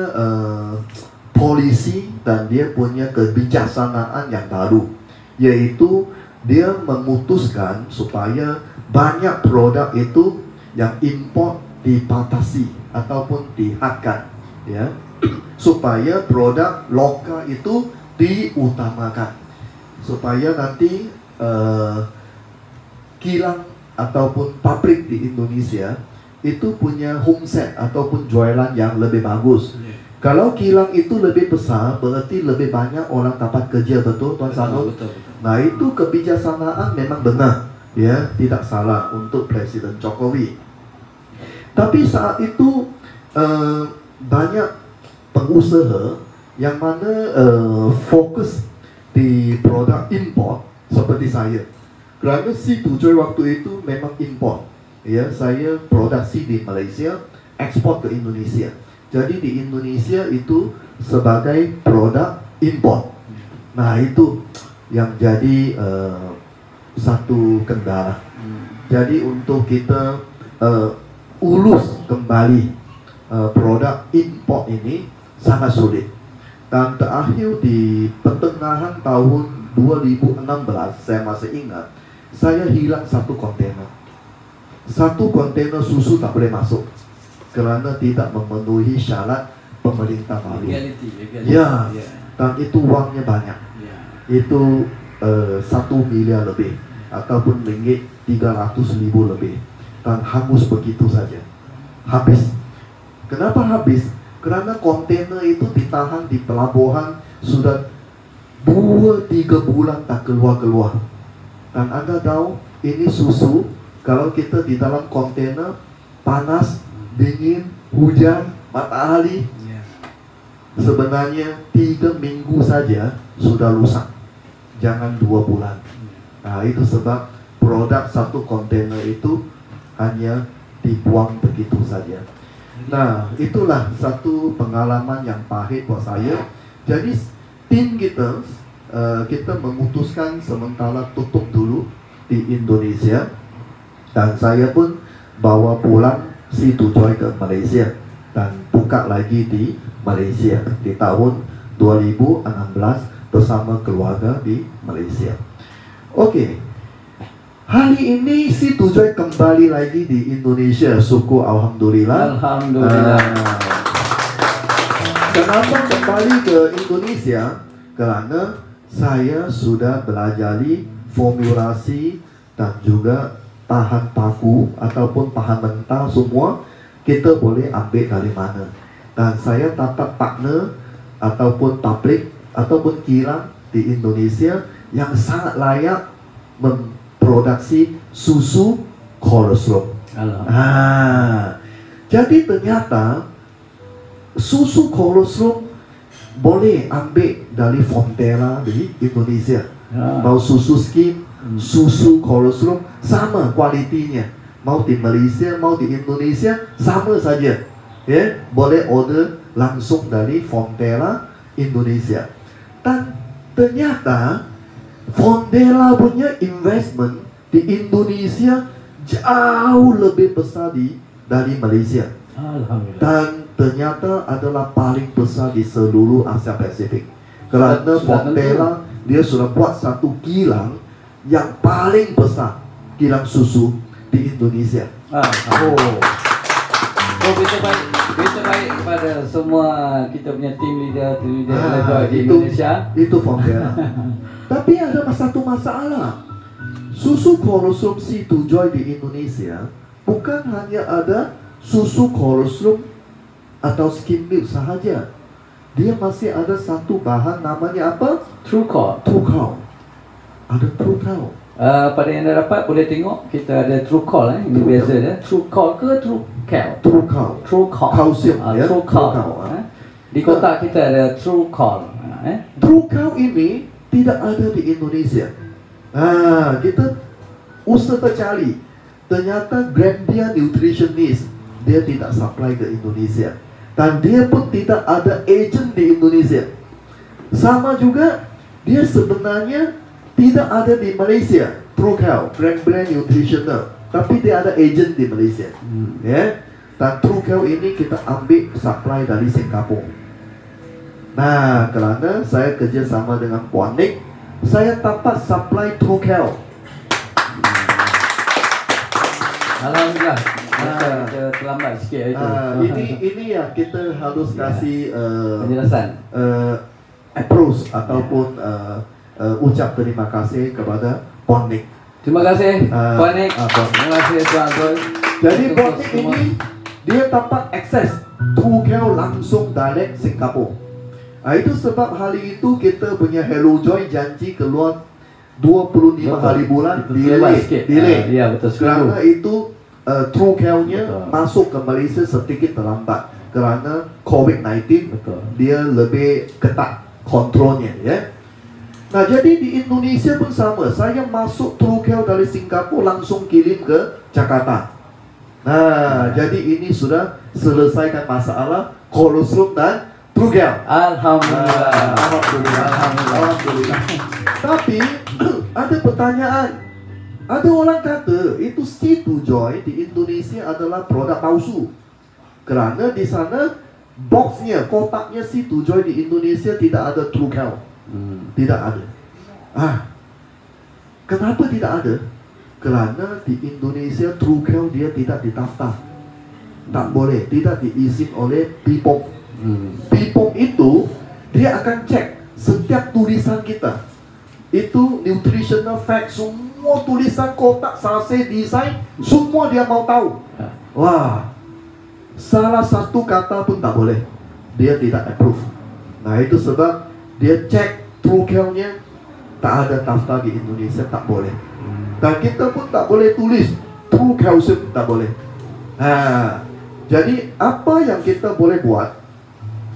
polisi dan dia punya kebijaksanaan yang baru, yaitu dia memutuskan supaya banyak produk itu yang import dibatasi ataupun dihadkan, ya, supaya produk lokal itu diutamakan, supaya nanti kilang ataupun pabrik di Indonesia itu punya homset ataupun jualan yang lebih bagus. Kalau kilang itu lebih besar, berarti lebih banyak orang dapat kerja, betul Tuan Sanun? Betul. Nah, itu kebijaksanaan memang benar, ya, tidak salah untuk Presiden Jokowi. Tapi saat itu banyak pengusaha yang mana fokus di produk import seperti saya. Kerana C2Joy waktu itu memang import, ya, saya produksi di Malaysia, ekspor ke Indonesia. Jadi di Indonesia itu sebagai produk import. Nah, itu yang jadi satu kendala. Jadi untuk kita urus kembali produk import ini sangat sulit. Dan terakhir di pertengahan tahun 2016, saya masih ingat, saya hilang satu kontainer. Satu kontainer susu tak boleh masuk kerana tidak memenuhi syarat pemerintah baru. Ya, dan itu uangnya banyak. Itu 1 miliar lebih ataupun ringgit 300,000 lebih, dan hangus begitu saja. Habis. Kenapa habis? Kerana kontainer itu ditahan di pelabuhan sudah 2-3 bulan tak keluar-keluar. Dan Anda tahu, ini susu, kalau kita di dalam kontainer, panas, dingin, hujan, matahari, sebenarnya 3 minggu saja sudah rusak. Jangan 2 bulan. Nah, itu sebab produk satu kontainer itu hanya dibuang begitu saja. Nah, itulah satu pengalaman yang pahit buat saya. Jadi, tim kita memutuskan sementara tutup dulu di Indonesia, dan saya pun bawa pulang C2Joy ke Malaysia dan buka lagi di Malaysia di tahun 2016 bersama keluarga di Malaysia. Okey. Hari ini si Tujoy kembali lagi di Indonesia. Syukur Alhamdulillah. Alhamdulillah. Kenapa kembali ke Indonesia? Kerana saya sudah belajari formulasi dan juga bahan baku ataupun bahan mentah semua kita boleh ambil dari mana. Dan saya dapat partner ataupun pabrik ataupun kilang di Indonesia yang sangat layak memproduksi susu kolostrum. Jadi ternyata susu kolostrum boleh ambil dari Fonterra di Indonesia. Mau susu skim, susu kolostrum sama kualitinya. Mau di Malaysia, mau di Indonesia sama saja. Ya, boleh order langsung dari Fonterra Indonesia. Dan ternyata Fonterra punya investment di Indonesia jauh lebih besar dari Malaysia. Alhamdulillah. Dan ternyata adalah paling besar di seluruh Asia Pasifik. Kerana Fonterra dia sudah buat satu kilang yang paling besar, kilang susu di Indonesia. Berita baik kepada semua kita punya team leader di itu, Indonesia. Itu Fonterra. Tapi ada satu masalah. Susu kolostrum si Tujoy di Indonesia bukan hanya ada susu kolostrum atau skim milk sahaja. Dia masih ada satu bahan namanya apa? True Call. True Cow. Ada True Cow. Pada yang dah dapat boleh tengok kita ada True Call ini biasa dia. True Call ke True Cow? True Cow. True Call. Kalsium ya. True Call. Di kotak kita ada True Call. True Cow ini tidak ada di Indonesia. Kita usaha cari. Ternyata Grandia Nutritionist dia tidak supply ke Indonesia. Dan dia pun tidak ada agent di Indonesia. Sama juga dia sebenarnya tidak ada di Malaysia. True Cow, brand nutritional, tapi dia ada agent di Malaysia. Ya. Dan True Cow ini kita ambil supply dari Singapura. Nah, kerana saya kerja sama dengan Puan Nick, saya dapat supply True Cow. Alhamdulillah. Kita terlambat sikit itu. Ini ya kita harus kasih penjelasan. Approach ataupun ucap terima kasih kepada Puan Nick. Terima kasih Puan Nick. Terima kasih Tuan Abdul. Jadi Puan Nick ini dia dapat akses True Cow langsung direct Singapura. Itu sebab hari itu kita punya Hello Joy janji keluar 25 hari bulan delay. Ya betul. Kerana itu True Cow-nya masuk ke Malaysia sedikit terlambat kerana COVID-19. Dia lebih ketat kontrolnya ya. Nah, jadi di Indonesia pun sama. Saya masuk True Cow dari Singapura langsung kirim ke Jakarta. Nah, jadi ini sudah selesaikan masalah kolostrum dan True Cow. Alhamdulillah. Tapi ada pertanyaan. Ada orang kata itu si Tujoy di Indonesia adalah produk palsu. Kerana di sana boxnya, kotaknya si Tujoy di Indonesia tidak ada True Cow. Tidak ada. Kenapa tidak ada? Kerana di Indonesia True Cow dia tidak didaftar. Tak boleh, tidak diizin oleh BPOM. BPOM itu dia akan cek setiap tulisan kita. Itu nutritional fact, semua tulisan kotak, sachet, design, semua dia mau tahu. Wah, salah satu kata pun tak boleh. Dia tidak approve. Nah, itu sebab dia cek True Cow-nya tak ada daftar di Indonesia, tak boleh. Dan kita pun tak boleh tulis True Calcium, tak boleh. Jadi apa yang kita boleh buat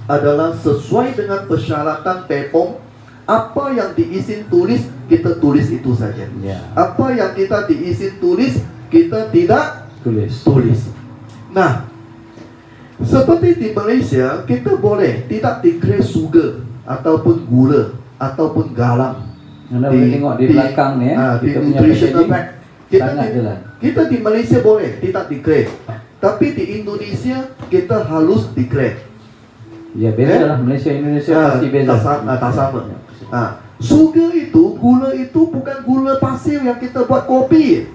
adalah sesuai dengan persyaratan BPOM. Apa yang diizin tulis, kita tulis itu saja. Apa yang kita diizin tulis, kita tidak tulis. Nah, seperti di Malaysia, kita boleh tidak declare sugar ataupun gula ataupun garam. Anda boleh tengok di belakang ni di nutritional fact. Kita di Malaysia boleh tidak declare. Tapi di Indonesia kita harus declare. Ya beza lah, Malaysia Indonesia pasti beza. Tak sama. Sugar itu, gula itu bukan gula pasir yang kita buat kopi.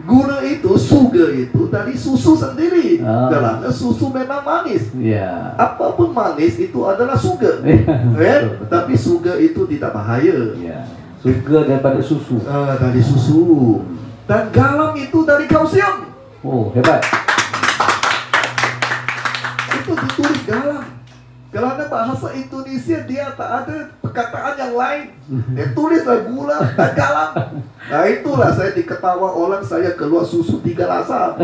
Gula itu, sugar itu dari susu sendiri. Kerana susu memang manis. Ya. Apapun manis itu adalah sugar. Tapi sugar itu tidak bahaya. Ya. Sugar daripada susu. Dari susu. Dan garam itu dari kalsium. Oh, hebat. Itu ditulis garam. Kerana bahasa Indonesia dia tak ada perkataan yang lain. Dia tulislah gula dan garam. Nah itulah saya diketawa orang saya keluar susu 3 rasa.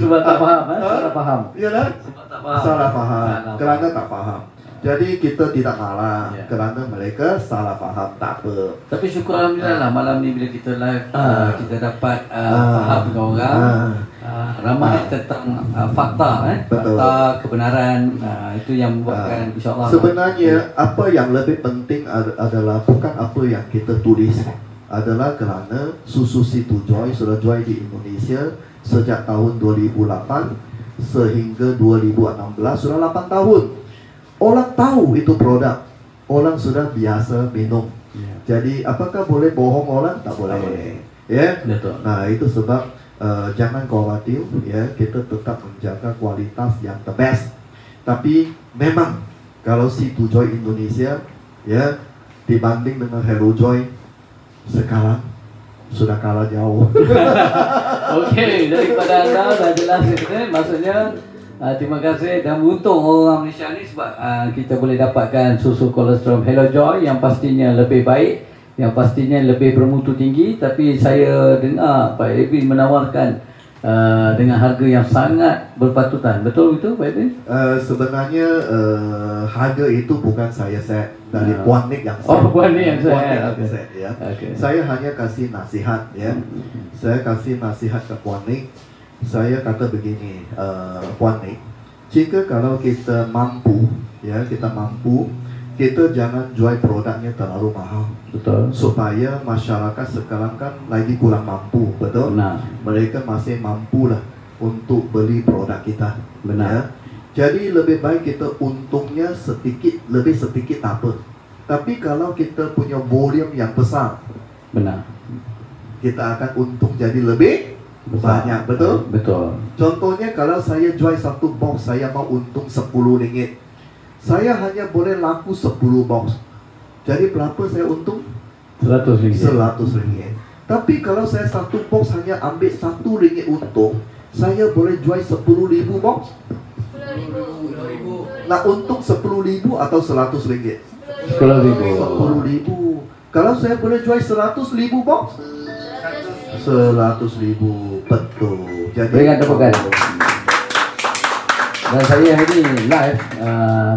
Sebab tak faham, salah faham. Iyalah. Sebab tak faham. Salah faham. Kerana tak faham. Jadi kita tidak marah kerana mereka salah faham, tak apa. Tapi syukur Alhamdulillah lah malam ni bila kita live kita dapat faham dengan orang ramai tentang fakta fakta kebenaran itu yang membuatkan insyaAllah. Sebenarnya apa yang lebih penting adalah bukan apa yang kita tulis, adalah kerana susu Situ Joy sudah joy di Indonesia sejak tahun 2008 sehingga 2016, sudah 8 tahun. Orang tahu itu produk, orang sudah biasa minum. Jadi apakah boleh bohong orang? Tak boleh. Ya. Nah itu sebab jangan khawatir, ya, kita tetap menjaga kualitas yang the best. Tapi memang kalau Situ Joy Indonesia, ya, dibanding dengan Hello Joy sekarang sudah kalah jauh. Okey, daripada anda dah jelas maksudnya. Terima kasih dan beruntung orang Malaysia ni sebab kita boleh dapatkan susu kolesterol Hello Joy yang pastinya lebih baik, yang pastinya lebih bermutu tinggi. Tapi saya dengar Pak Edwin menawarkan dengan harga yang sangat berpatutan. Betul itu Pak Edwin? Sebenarnya harga itu bukan saya set, dari Puan Nick yang set. Oh, Puan Nick yang set. Ya. Saya hanya kasih nasihat, ya. Saya kasih nasihat ke Puan Nick. Saya kata begini, Puan Nick, jika kalau kita mampu, ya, kita jangan jual produknya terlalu mahal. Betul. Supaya masyarakat sekarang kan lagi kurang mampu, betul? Benar. Mereka masih mampulah untuk beli produk kita. Benar. Ya? Jadi lebih baik kita untungnya sedikit, lebih sedikit apa. Tapi kalau kita punya volume yang besar, benar, kita akan untung jadi lebih banyak, betul? Betul. Contohnya kalau saya jual satu box, saya mau untung RM10. Saya hanya boleh laku 10 box. Jadi berapa saya untung? RM100. Tapi kalau saya satu box hanya ambil RM1 untung, saya boleh jual 10.000 box. 10.000. Nak untung 10.000 atau RM100? 10.000. Kalau saya boleh jual 100.000 box, 100.000. Betul. Jadi berikan tepukan. Dan saya hari ini live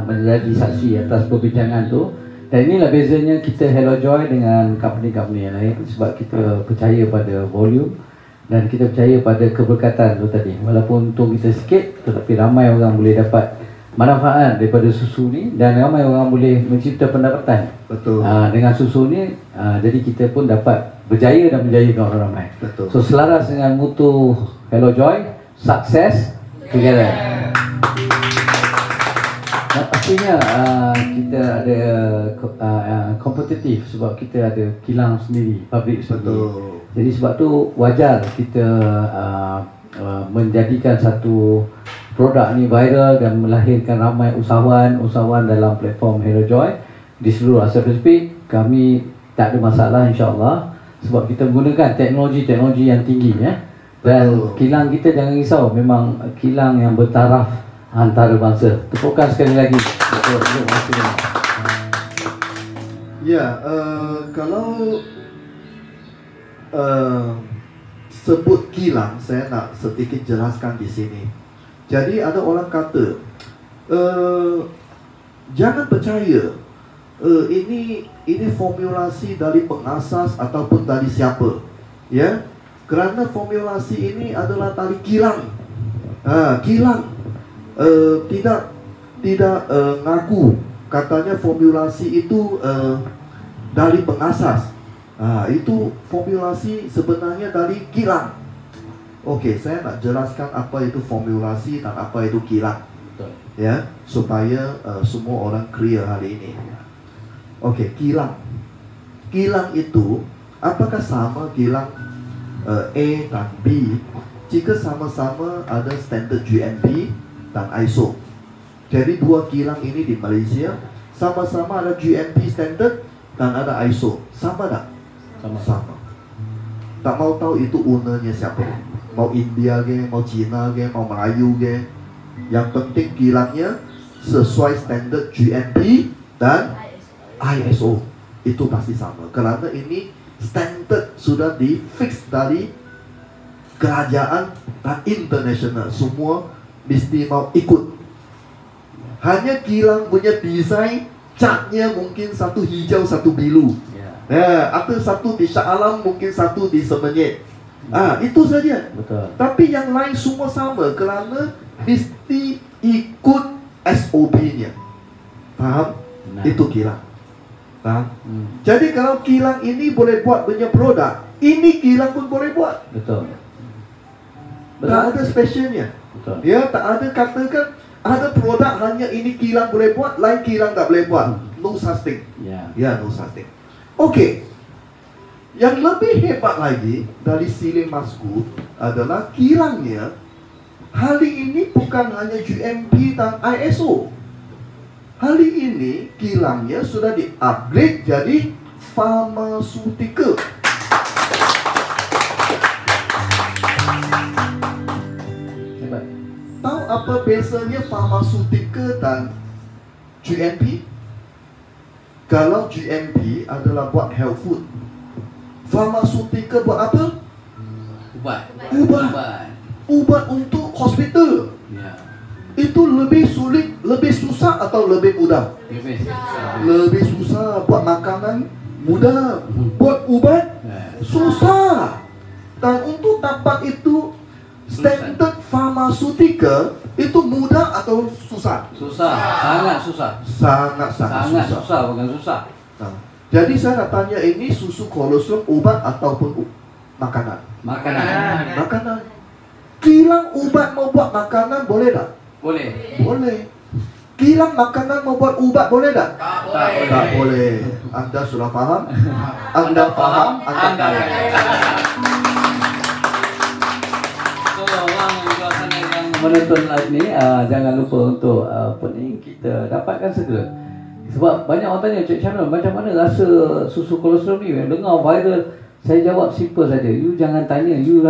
menjadi saksi atas perbincangan tu. Dan inilah bezanya kita Hello Joy dengan company-company yang lain, sebab kita percaya pada volume dan kita percaya pada keberkatan tu tadi. Walaupun untung kita sikit, tetapi ramai orang boleh dapat manfaat daripada susu ni dan ramai orang boleh mencipta pendapatan. Betul. Dengan susu ni, jadi kita pun dapat berjaya dan menjayakan orang ramai. Betul. So selaras dengan mutu Hello Joy, success together. Dan pastinya kita ada kompetitif sebab kita ada kilang sendiri, pabrik sendiri. Betul. Jadi sebab tu wajar kita menjadikan satu produk ni viral dan melahirkan ramai usahawan dalam platform Hello Joy di seluruh Asia Pasifik. Kami tak ada masalah insya-Allah sebab kita menggunakan teknologi yang tinggi, ya. Dan kilang kita jangan risau, memang kilang yang bertaraf antarabangsa. Tepukan sekali lagi. Ya, kalau sebut kilang, saya nak sedikit jelaskan di sini. Jadi ada orang kata, jangan percaya ini formulasi dari pengasas ataupun dari siapa, ya. Kerana formulasi ini adalah dari kilang. Kilang tidak ngaku katanya formulasi itu dari pengasas. Itu formulasi sebenarnya dari kilang. Okey, saya nak jelaskan apa itu formulasi dan apa itu kilang. Betul. Ya, supaya semua orang clear hari ini. Okey, kilang. Kilang itu apakah sama kilang A dan B jika sama-sama ada standard GMP dan ISO? Jadi dua kilang ini di Malaysia sama-sama ada GMP standard dan ada ISO. Sama tak? Sama. Tak mau tahu itu ownernya siapa. Mau India ke, mau Cina ke, mau Melayu ke. Yang penting kilangnya sesuai standard GMP dan ISO. Itu pasti sama. Kerana ini standard sudah di fix dari kerajaan dan international. Semua mesti mau ikut. Hanya kilang punya desain, catnya mungkin satu hijau, satu biru. Atau satu di Shah Alam, mungkin satu di Semenyet. Itu saja. Betul. Tapi yang lain semua sama kerana mesti ikut SOP-nya. Faham? Nah. Itu kilang. Faham? Jadi kalau kilang ini boleh buat punya produk, ini kilang pun boleh buat. Betul. Tak ada specialnya. Betul. Ya, tak ada katakan ada produk hanya ini kilang boleh buat, lain kilang tak boleh buat. No such thing. Ya, no such thing. Okey. Yang lebih hebat lagi dari Silin Maskud adalah kilangnya hari ini bukan hanya GMP dan ISO. Hari ini kilangnya sudah di-upgrade jadi pharmaceutical. Hebat. Tahu apa bezanya pharmaceutical dan GMP? Kalau GMP adalah buat health food, pharmaceutical buat apa? Ubat untuk hospital. Ya. Itu lebih sulit, lebih susah atau lebih mudah? Lebih susah. Buat makanan mudah, buat ubat susah. Dan untuk dapat itu standard pharmaceutical itu mudah atau susah? Susah, sangat susah. Sangat susah, bukan susah. Jadi saya nak tanya, ini susu kolostrum ubat ataupun makanan? Makanan. Kilang ubat mau buat makanan boleh tak? Boleh. Kilang makanan mau buat ubat boleh tak? Tak boleh. Anda sudah faham? Anda faham? Anda kaya. Menonton live ni, jangan lupa untuk pening kita dapatkan segera. Sebab banyak orang tanya, Cik Sharon, macam mana rasa susu kolostrum ni? Dengar viral. Saya jawab simple saja. You jangan tanya, you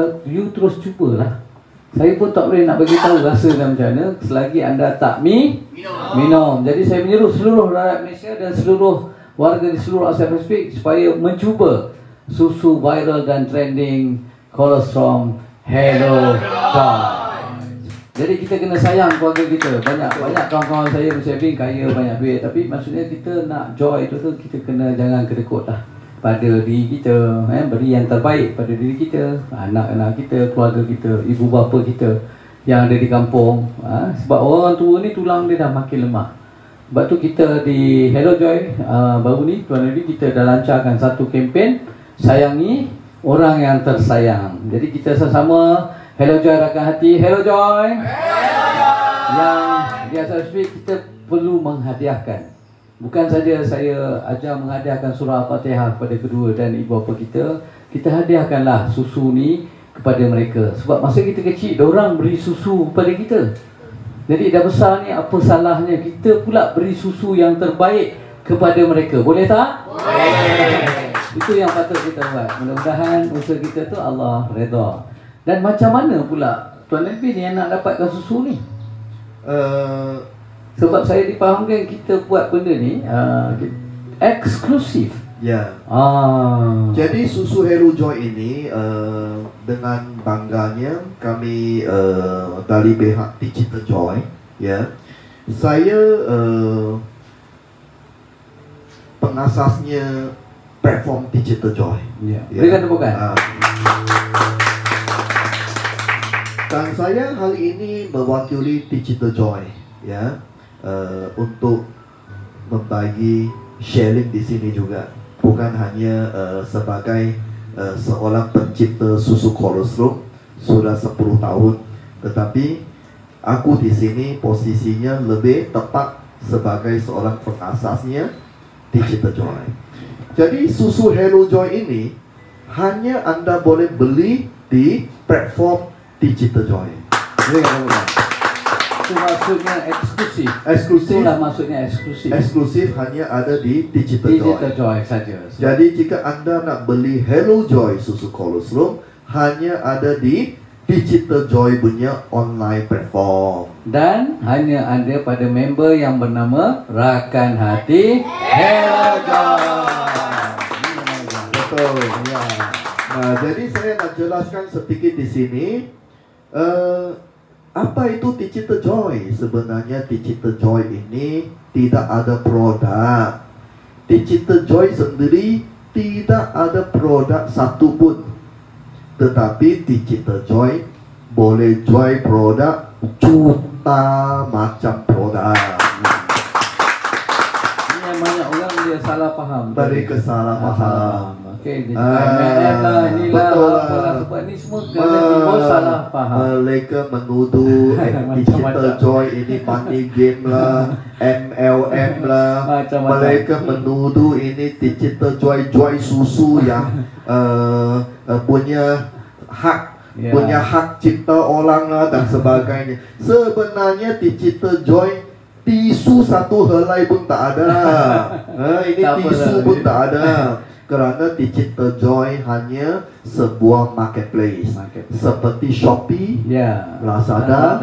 terus cubalah. Saya pun tak boleh nak bagi tahu rasa dan macam mana selagi anda tak minum. Jadi saya menyeru seluruh rakyat Malaysia dan seluruh warga di seluruh Asia Pasifik supaya mencuba susu viral dan trending kolostrum Hello Joy. Jadi kita kena sayang keluarga kita. Banyak kawan-kawan saya saving kaya banyak duit, tapi maksudnya kita nak joy tu kita kena jangan kedekut lah pada diri kita, beri yang terbaik pada diri kita, anak-anak kita, keluarga kita, ibu bapa kita yang ada di kampung. Sebab orang tua ni tulang dia dah makin lemah. Sebab tu kita di Hello Joy baru ni Tuan Nadi kita dah lancarkan satu kempen sayangi orang yang tersayang. Jadi kita sama-sama Hello Joy rakan hati, Hello Joy. Yang di Asia Pasifik kita perlu menghadiahkan. Bukan saja saya ajar menghadiahkan surah Al-Fatihah kepada kedua dan ibu bapa kita, kita hadiahkanlah susu ni kepada mereka. Sebab masa kita kecil, diorang beri susu kepada kita. Jadi dah besar ni, apa salahnya kita pula beri susu yang terbaik kepada mereka. Boleh tak? Boleh. Itu yang patut kita buat. Mudah-mudahan usaha kita tu Allah redha. Dan macam mana pula Tuan Nabi ni yang nak dapatkan susu ni? Sebab saya dipahamkan kita buat benda ni eksklusif. Ya. Jadi susu Hello Joy ini dengan bangganya kami dari pihak Digital Joy, ya. Saya pengasasnya platform Digital Joy. Ya. Berikan tepukan. Dan saya hari ini mewakili Digital Joy, ya, untuk membagi sharing di sini juga. Bukan hanya sebagai seorang pencipta susu kolostrum, sudah 10 tahun. Tetapi aku di sini posisinya lebih tepat sebagai seorang pengasasnya Digital Joy. Jadi susu Hello Joy ini hanya Anda boleh beli di platform Digital Joy. Ini kan, Itu maksudnya eksklusif. eksklusif. Itulah maksudnya eksklusif. Eksklusif hanya ada di Digital Joy. Digital Joy saja. Jadi jika Anda nak beli Hello Joy susu kolostrum, hanya ada di Digital Joy punya online platform. Dan hanya ada pada member yang bernama Rakan Hati Hello Joy. Betul. Ya. Nah, jadi saya nak jelaskan sedikit di sini. Apa itu Digital Joy? Sebenarnya Digital Joy ini tidak ada produk. Digital Joy sendiri tidak ada produk satu pun. Tetapi Digital Joy boleh jual produk juta macam produk. Ini yang banyak orang dia salah faham. Mereka salah faham. Okey, dia cakap MLM lah, inilah, betul lah. apalah. Sebab ni semua kena timbul salah faham. Mereka menuduh Digital Joy ini money game lah, MLM lah. Macam-macam. Mereka menuduh ini Digital Joy susu yang punya hak, Ya. punya hak cipta orang lah dan sebagainya. Sebenarnya Digital Joy tisu satu helai pun tak ada. Ini Tak tisu apalah. pun tak ada. Kerana Digital Joy hanya sebuah marketplace, seperti Shopee, Ya. Lazada,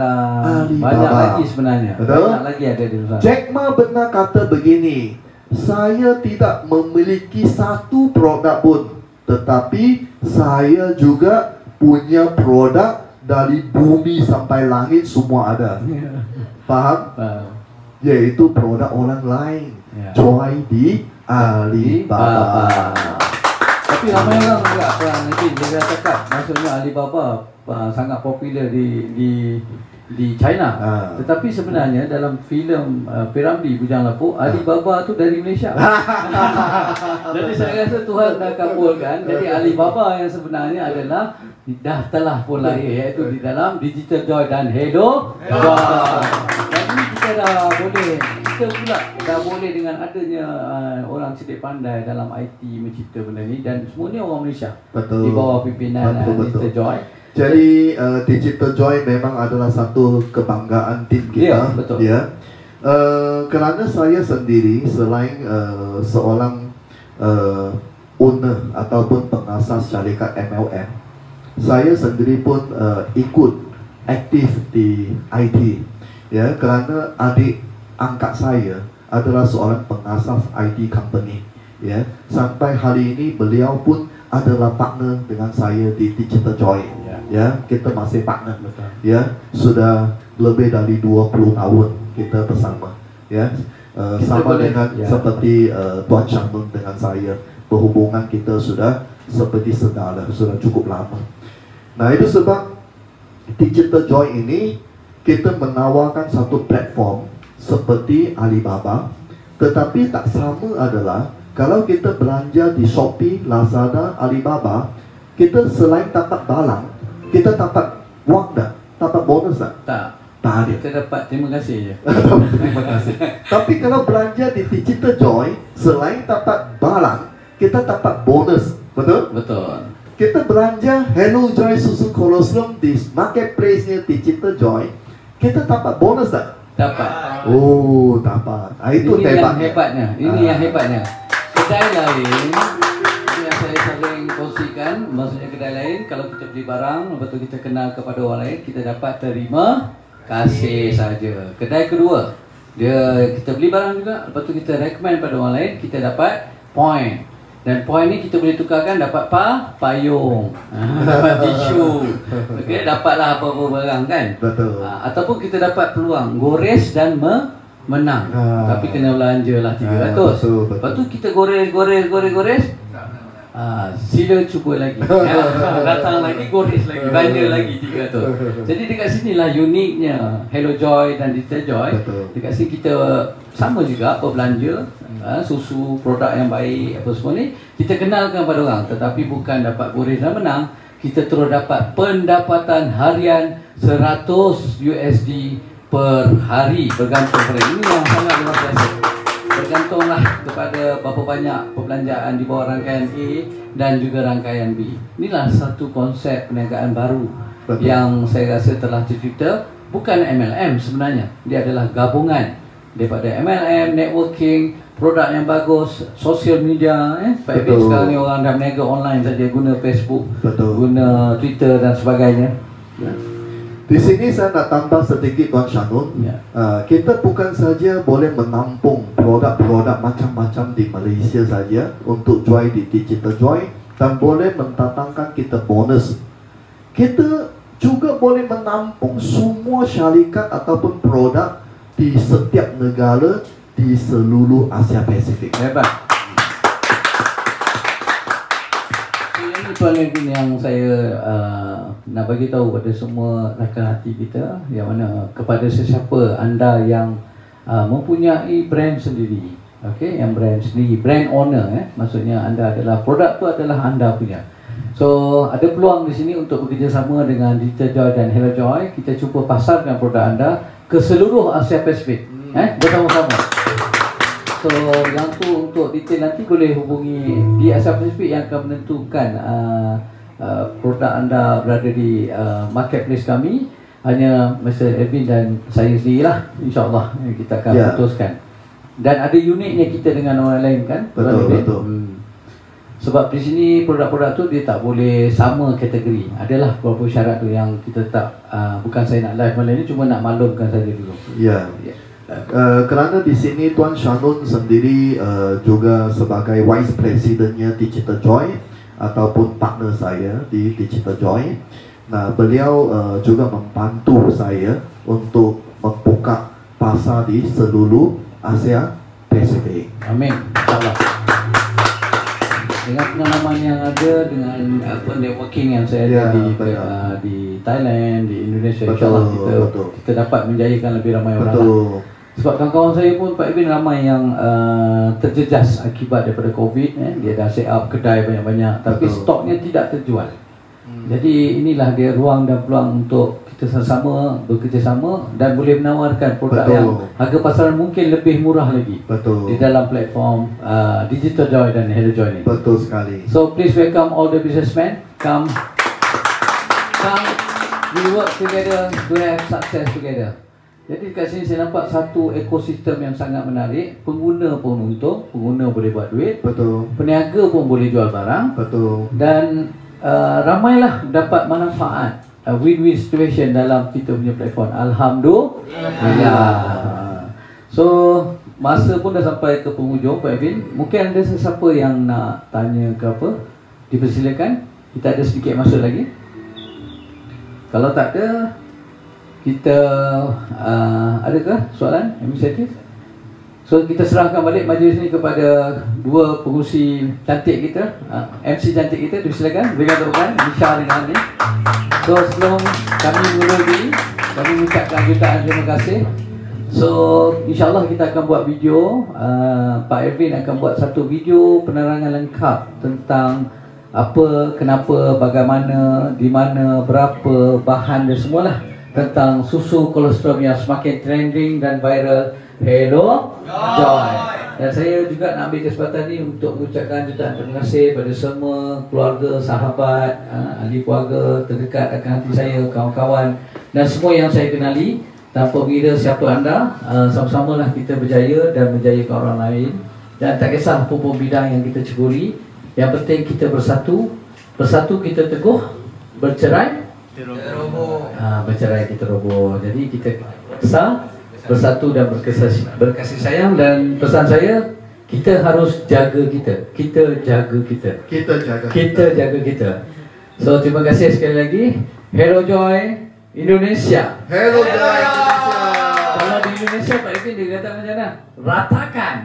Banyak Alibaba. lagi sebenarnya. Betul? Banyak lagi ada di luar. Jack Ma benar kata begini, saya tidak memiliki satu produk pun, tetapi saya juga punya produk dari bumi sampai langit semua ada. Faham? Faham. Yaitu produk orang lain. Ya. Joy di Alibaba. Tapi ramai orang juga perang nanti dia cakap, maksudnya Alibaba sangat popular di China. Tetapi sebenarnya dalam filem Piramli Bujang Lapuk, Alibaba tu dari Malaysia. Jadi saya rasa Tuhan dah kabulkan. Jadi Alibaba yang sebenarnya adalah telah pun lahir, iaitu di dalam Digital Joy dan Hello Joy. Jadi kita pula dah boleh dengan adanya orang cerdik pandai dalam IT mencipta benda ni, dan semua ni orang Malaysia. Betul. Di bawah pimpinan Betul. Digital Joy. Jadi Digital Joy memang adalah satu kebanggaan tim kita. Ya, betul. Ya. Kerana saya sendiri selain seorang owner ataupun pengasas syarikat MLM, saya sendiri pun ikut aktif di IT. Ya, kerana adik angkat saya adalah seorang pengasas IT company. Ya, sampai hari ini beliau pun adalah partner dengan saya di Digital Joy. Ya, kita masih partner. Betul. Ya, sudah lebih dari 20 tahun kita bersama. Ya, sama boleh, dengan ya. seperti Tuan Syamun dengan saya, berhubungan kita sudah seperti saudara, sudah cukup lama. Nah, itu sebab Digital Joy ini kita menawarkan satu platform seperti Alibaba, tetapi tak sama adalah kalau kita belanja di Shopee, Lazada, Alibaba, kita selain dapat barang, kita dapat wang dah, dapat bonus tak? Tak ada. Kita dapat terima kasih je. Terima kasih. Tapi kalau belanja di Digital Joy, selain dapat barang, kita dapat bonus. Betul? Betul. Kita belanja Hello Joy susu kolostrum di marketplace-nya Digital Joy, kita dapat bonus tak? Dapat. Oh, dapat. Itu Ini yang hebatnya. hebatnya. Ini yang hebatnya. Kedai lain, ini yang saya sering kongsikan, maksudnya kedai lain, kalau kita beli barang, lepas tu kita kenal kepada orang lain, kita dapat terima kasih saja. Kedai kedua, kita beli barang juga, lepas tu kita recommend pada orang lain, kita dapat point. Dan point ni kita boleh tukarkan, dapat payung, dapat tisu, okay, dapatlah apa-apa barang kan. Betul. Ataupun kita dapat peluang gores dan menang. Tapi kena belanja lah 300. Betul. Lepas tu kita gores. Sila cuba lagi. Datang lagi, gores lagi, belanja lagi 300. Jadi dekat sinilah uniknya Hello Joy dan Digital Joy. Betul. Dekat sini kita sama juga apa belanja, susu, produk yang baik, apa semua ni kita kenalkan pada orang. Tetapi bukan dapat gores dan menang, kita terus dapat pendapatan harian 100 USD per hari bergantung pada ini yang sangat luar biasa. Bergantunglah kepada berapa banyak perbelanjaan di bawah rangkaian A dan juga rangkaian B. Inilah satu konsep perniagaan baru yang saya rasa telah tercipta. Bukan MLM sebenarnya, dia adalah gabungan daripada MLM, networking, produk yang bagus, social media. Pak Ebin sekarang ni orang dah berniaga online saja, guna Facebook, guna Twitter dan sebagainya. Di sini saya nak tambah sedikit Tuan Shanun. Kita bukan saja boleh menampung produk-produk macam-macam di Malaysia saja untuk Joy di Digital Joy dan boleh mendatangkan kita bonus. Kita juga boleh menampung semua syarikat ataupun produk di setiap negara di seluruh Asia Pasifik. Hebat. Ini Tuan Evin yang saya nak bagi tahu pada semua rakan hati kita, yang mana kepada sesiapa anda yang mempunyai brand sendiri, okey, yang brand sendiri, brand owner, maksudnya anda adalah produk tu adalah anda punya. So ada peluang di sini untuk bekerjasama dengan Digital Joy dan Hello Joy. Kita cuba pasarkan produk anda ke seluruh Asia Pasifik, bersama-sama. So yang tu untuk detail nanti boleh hubungi di Asia Pasifik yang akan menentukan produk anda berada di marketplace kami. Hanya Mr. Evin dan saya sendirilah, insyaAllah kita akan putuskan. Dan ada uniknya kita dengan orang lain kan? Betul. Sebab di sini produk-produk tu dia tak boleh sama kategori. Adalah beberapa syarat tu yang kita tak, bukan saya nak live malam ni, cuma nak maklumkan saja dulu. Kerana di sini Tuan Shanun sendiri juga sebagai Vice Presidennya Digital Joy ataupun partner saya di Digital Joy. Nah, beliau juga membantu saya untuk membuka pasar di seluruh Asia Pasifik. Amin. InsyaAllah. Dengan pengalaman yang ada, dengan networking yang saya ada di Thailand, di Indonesia, insyaAllah kita dapat menjayakan lebih ramai orang lah. Sebab kawan-kawan saya pun Pak Ibin ramai yang terjejas akibat daripada COVID. Dia dah set up kedai banyak-banyak, tapi stoknya tidak terjual. Jadi inilah dia ruang dan peluang untuk kita sama-sama bekerjasama dan boleh menawarkan produk yang harga pasaran mungkin lebih murah lagi di dalam platform Digital Joy dan Hello Joy ni. Betul sekali. So please welcome all the businessmen. Come, we work together to have success together. Jadi kat sini saya nampak satu ekosistem yang sangat menarik. Pengguna pun untung, pengguna boleh buat duit. Peniaga pun boleh jual barang. Dan ramailah dapat manfaat, win-win situation dalam kita punya platform. Alhamdulillah. So masa pun dah sampai ke penghujung Pak Evin. Mungkin ada sesiapa yang nak tanya ke apa, dipersilakan. Kita ada sedikit masa lagi. Kalau tak ada, kita adakah soalan inisiatif? So kita serahkan balik majlis ni kepada dua pengurusi cantik kita, MC cantik kita. Dipersilakan, berikan tepukan Nisha dengan Andi. So sebelum kami mengundur diri, kami mengucapkan jutaan terima kasih. So insyaAllah kita akan buat video, Pak Ervin akan buat satu video penerangan lengkap tentang apa, kenapa, bagaimana, di mana, berapa, bahan dan semualah tentang susu kolostrum yang semakin trending dan viral, Hello Joy. Dan saya juga nak ambil kesempatan ni untuk mengucapkan jutaan terima kasih pada semua keluarga, sahabat, ahli keluarga terdekat, rakan hati saya, kawan-kawan dan semua yang saya kenali. Tanpa mengira siapa anda, sama-samalah kita berjaya dan menjayakan orang lain. Dan tak kisah apa pun bidang yang kita ceburi, yang penting kita bersatu. Bersatu kita teguh, bercerai bercerai kita roboh. Jadi kita sah, bersatu dan berkasih sayang. Dan pesan saya, kita harus jaga kita. Kita jaga kita. So terima kasih sekali lagi. Hello Joy Indonesia. Hello Joy Indonesia. Kalau di Indonesia Pak Ipin dia kata macam mana? Ratakan.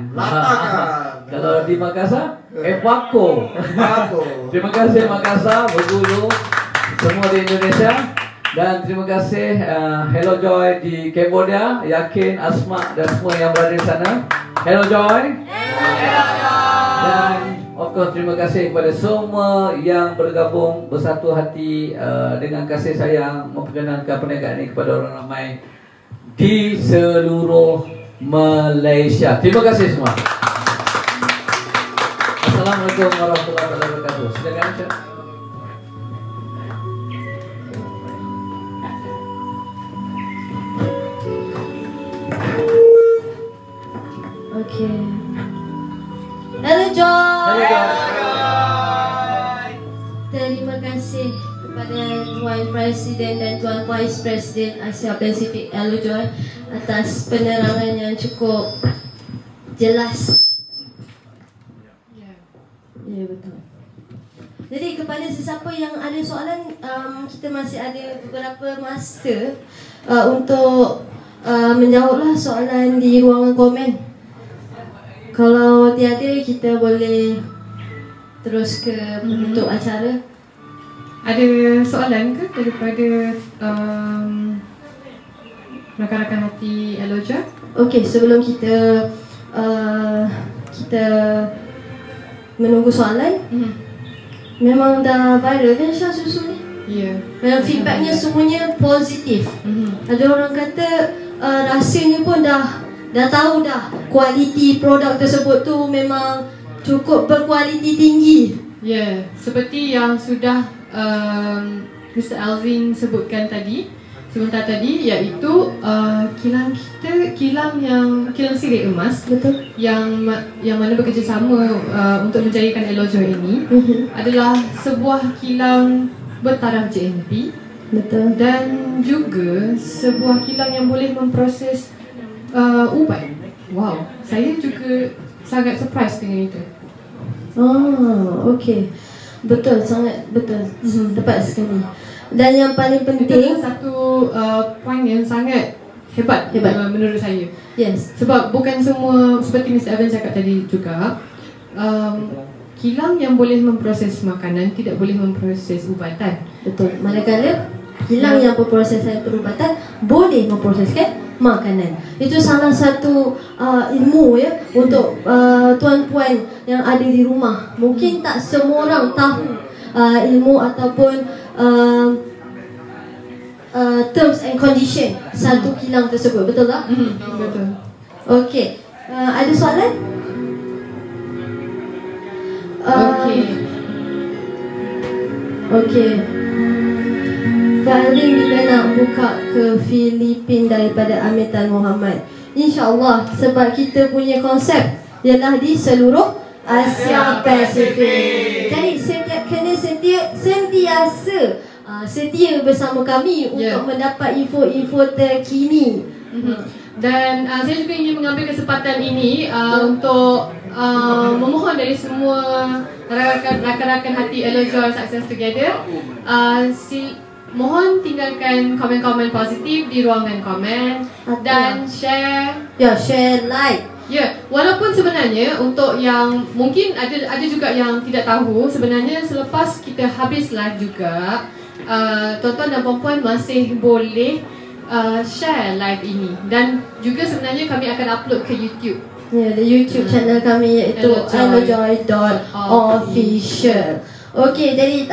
Kalau di Makassar, Evako. Terima kasih Makassar, Bengkulu, semua di Indonesia. Dan terima kasih Hello Joy di Cambodia, Yakin, Asma dan semua yang berada di sana. Hello Joy. Dan of course terima kasih kepada semua yang bergabung bersatu hati dengan kasih sayang memperkenalkan perniagaan ini kepada orang ramai di seluruh Malaysia. Terima kasih semua. Assalamualaikum warahmatullahi wabarakatuh. Silakan Aisyah. Okay. Hello Joy. Terima kasih kepada Tuan Presiden dan Tuan Vice Presiden Asia Pasifik Hello Joy atas penerangan yang cukup jelas. Ya betul. Jadi kepada sesiapa yang ada soalan, kita masih ada beberapa masa untuk menjawablah soalan di ruangan komen. Kalau tiada, kita boleh terus ke penutup acara. Ada soalan ke daripada rakan-rakan hati Aloja? Okey, sebelum kita menunggu soalan, memang dah viral kan Syah susu ni? Ya. Memang feedbacknya semuanya positif. Ada orang kata rasanya pun dah tahu dah kualiti produk tersebut tu memang cukup berkualiti tinggi. Ya, seperti yang sudah Mr. Alvin sebutkan sebentar tadi, iaitu kilang sirih emas. Betul. Yang mana bekerjasama untuk menjayakan Alojo ini adalah sebuah kilang bertaraf JNP. Betul. Dan juga sebuah kilang yang boleh memproses ubat. Wow, saya juga sangat surprise dengan itu. Oh, okey. Betul, sangat betul. Tepat sekali. Dan yang paling Itu penting, satu point yang sangat hebat menurut saya. yes, Sebab bukan semua, seperti Mr. Evan cakap tadi juga, kilang yang boleh memproses makanan tidak boleh memproses ubatan. betul. Manakala kilang yang berprosesan perubatan boleh memproseskan makanan. Itu salah satu ilmu ya untuk tuan-puan yang ada di rumah. Mungkin tak semua orang tahu ilmu ataupun terms and condition satu kilang tersebut. Betul tak? Betul. Okey. Ada soalan? Okey. Paling bila nak buka ke Filipin daripada Amir Tan Muhammad, InsyaAllah, sebab kita punya konsep ialah di seluruh Asia Pasifik. Jadi kena sentiasa setia bersama kami untuk mendapat info-info terkini. Dan saya juga ingin mengambil kesempatan ini untuk memohon dari semua rakan-rakan hati Alojoy Success Together, mohon tinggalkan komen-komen positif di ruangan komen dan share. Ya, share, like. Ya, walaupun sebenarnya untuk yang mungkin ada juga yang tidak tahu, sebenarnya selepas kita habis live juga, tuan-tuan dan puan-puan masih boleh share live ini. Dan juga sebenarnya kami akan upload ke YouTube. Ya, di YouTube channel kami iaitu alojoy.official. Okey, jadi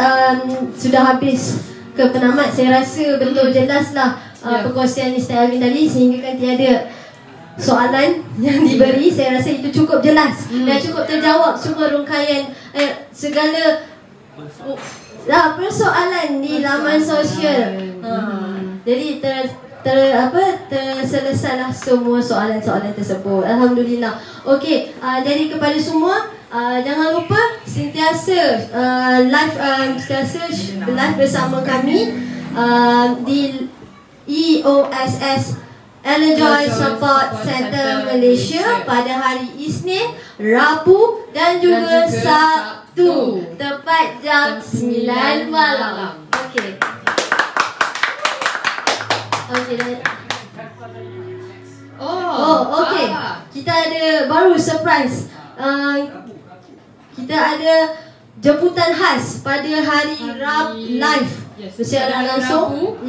sudah habis ke penamat, saya rasa betul jelaslah perkongsian Mr. Alvin tadi, sehingga kan tiada soalan yang diberi. Saya rasa itu cukup jelas dan cukup terjawab semua rungkaian segala persoalan di laman sosial. Jadi terselesailah semua soalan-soalan tersebut. Alhamdulillah. Okey, jadi kepada semua, jangan lupa sentiasa live bersama kami di EOSS Alojoy Support Center Malaysia pada hari Isnin, Rabu dan juga Sabtu tepat jam 9 malam. Okey. Okey. Kita ada baru surprise. Kita ada jemputan khas pada hari live secara langsung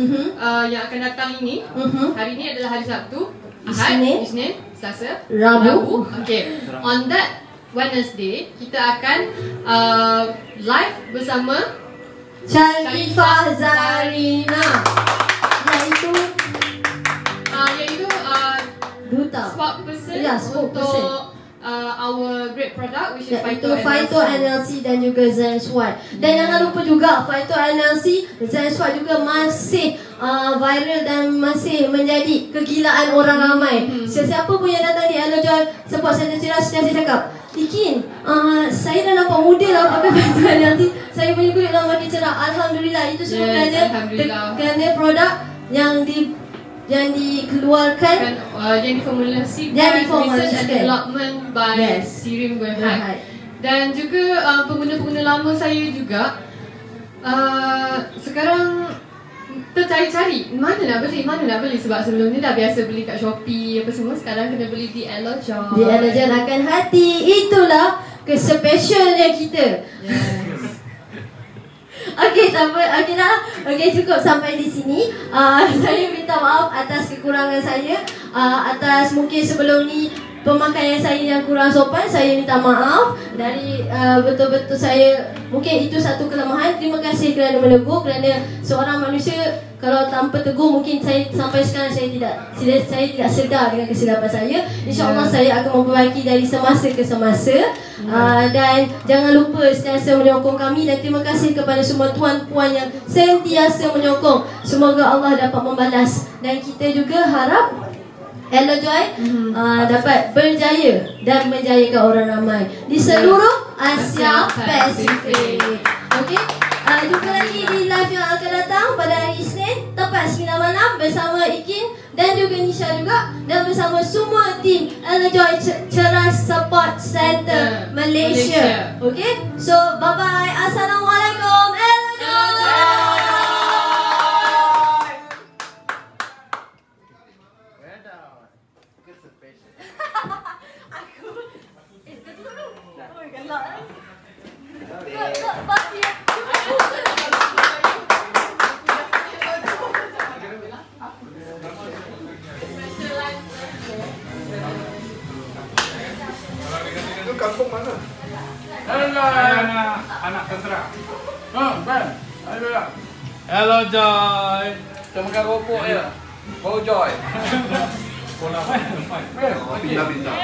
yang akan datang ini. Hari ini adalah hari Sabtu, Ahad, Isnin, Selasa, Rabu. Okay. On that Wednesday kita akan live bersama Sharifah Zarina, iaitu duta spokesperson Ya, spokesperson. untuk our great product which is iaitu Phyto NLC dan juga Zenswat. Dan jangan lupa juga Phyto NLC, Zenswat juga masih viral dan masih menjadi kegilaan orang ramai. Sesiapa pun yang datang di Elojoy Support Center Cerah, saya cakap, Ikin, saya dah nampak muda lah pakai Phyto NLC. Saya punya kulit dah makin cerah. Alhamdulillah, itu semua kerana produk yang dikeluarkan yang diformulasikan research and development by Sirim Berhad. Dan juga pengguna-pengguna lama saya juga sekarang tercari-cari mana nak beli sebab sebelum ni dah biasa beli kat Shopee apa semua, sekarang kena beli di Elojoy. Di Elojoy akan hati, itulah kespesialnya kita. Okey, cukup sampai di sini. Saya minta maaf atas kekurangan saya. Atas mungkin sebelum ni pemakaian saya yang kurang sopan, saya minta maaf. Dari betul-betul saya, mungkin itu satu kelemahan. Terima kasih kerana menegur, kerana seorang manusia kalau tanpa tegur mungkin saya sampai sekarang saya tidak sedar dengan kesilapan saya. InsyaAllah saya akan memperbaiki dari semasa ke semasa. Dan jangan lupa sentiasa menyokong kami. Dan terima kasih kepada semua tuan-puan yang sentiasa menyokong. Semoga Allah dapat membalas. Dan kita juga harap Elojoy dapat berjaya dan menjayakan orang ramai di seluruh Asia Pasifik. Okey, jumpa lagi di live yang akan datang pada hari Isnin tepat 9 malam bersama Ikin dan juga Nisha juga, dan bersama semua tim Elojoy Cerah Support Center Malaysia. Okey, so bye bye. Assalamualaikum Elojoy. Itu kampung mana? Anak tentera. Ben. Ayo lah. Hello Joy. Kita makan ropok ya. Bau Joy. Bola main. Pindah-pindah.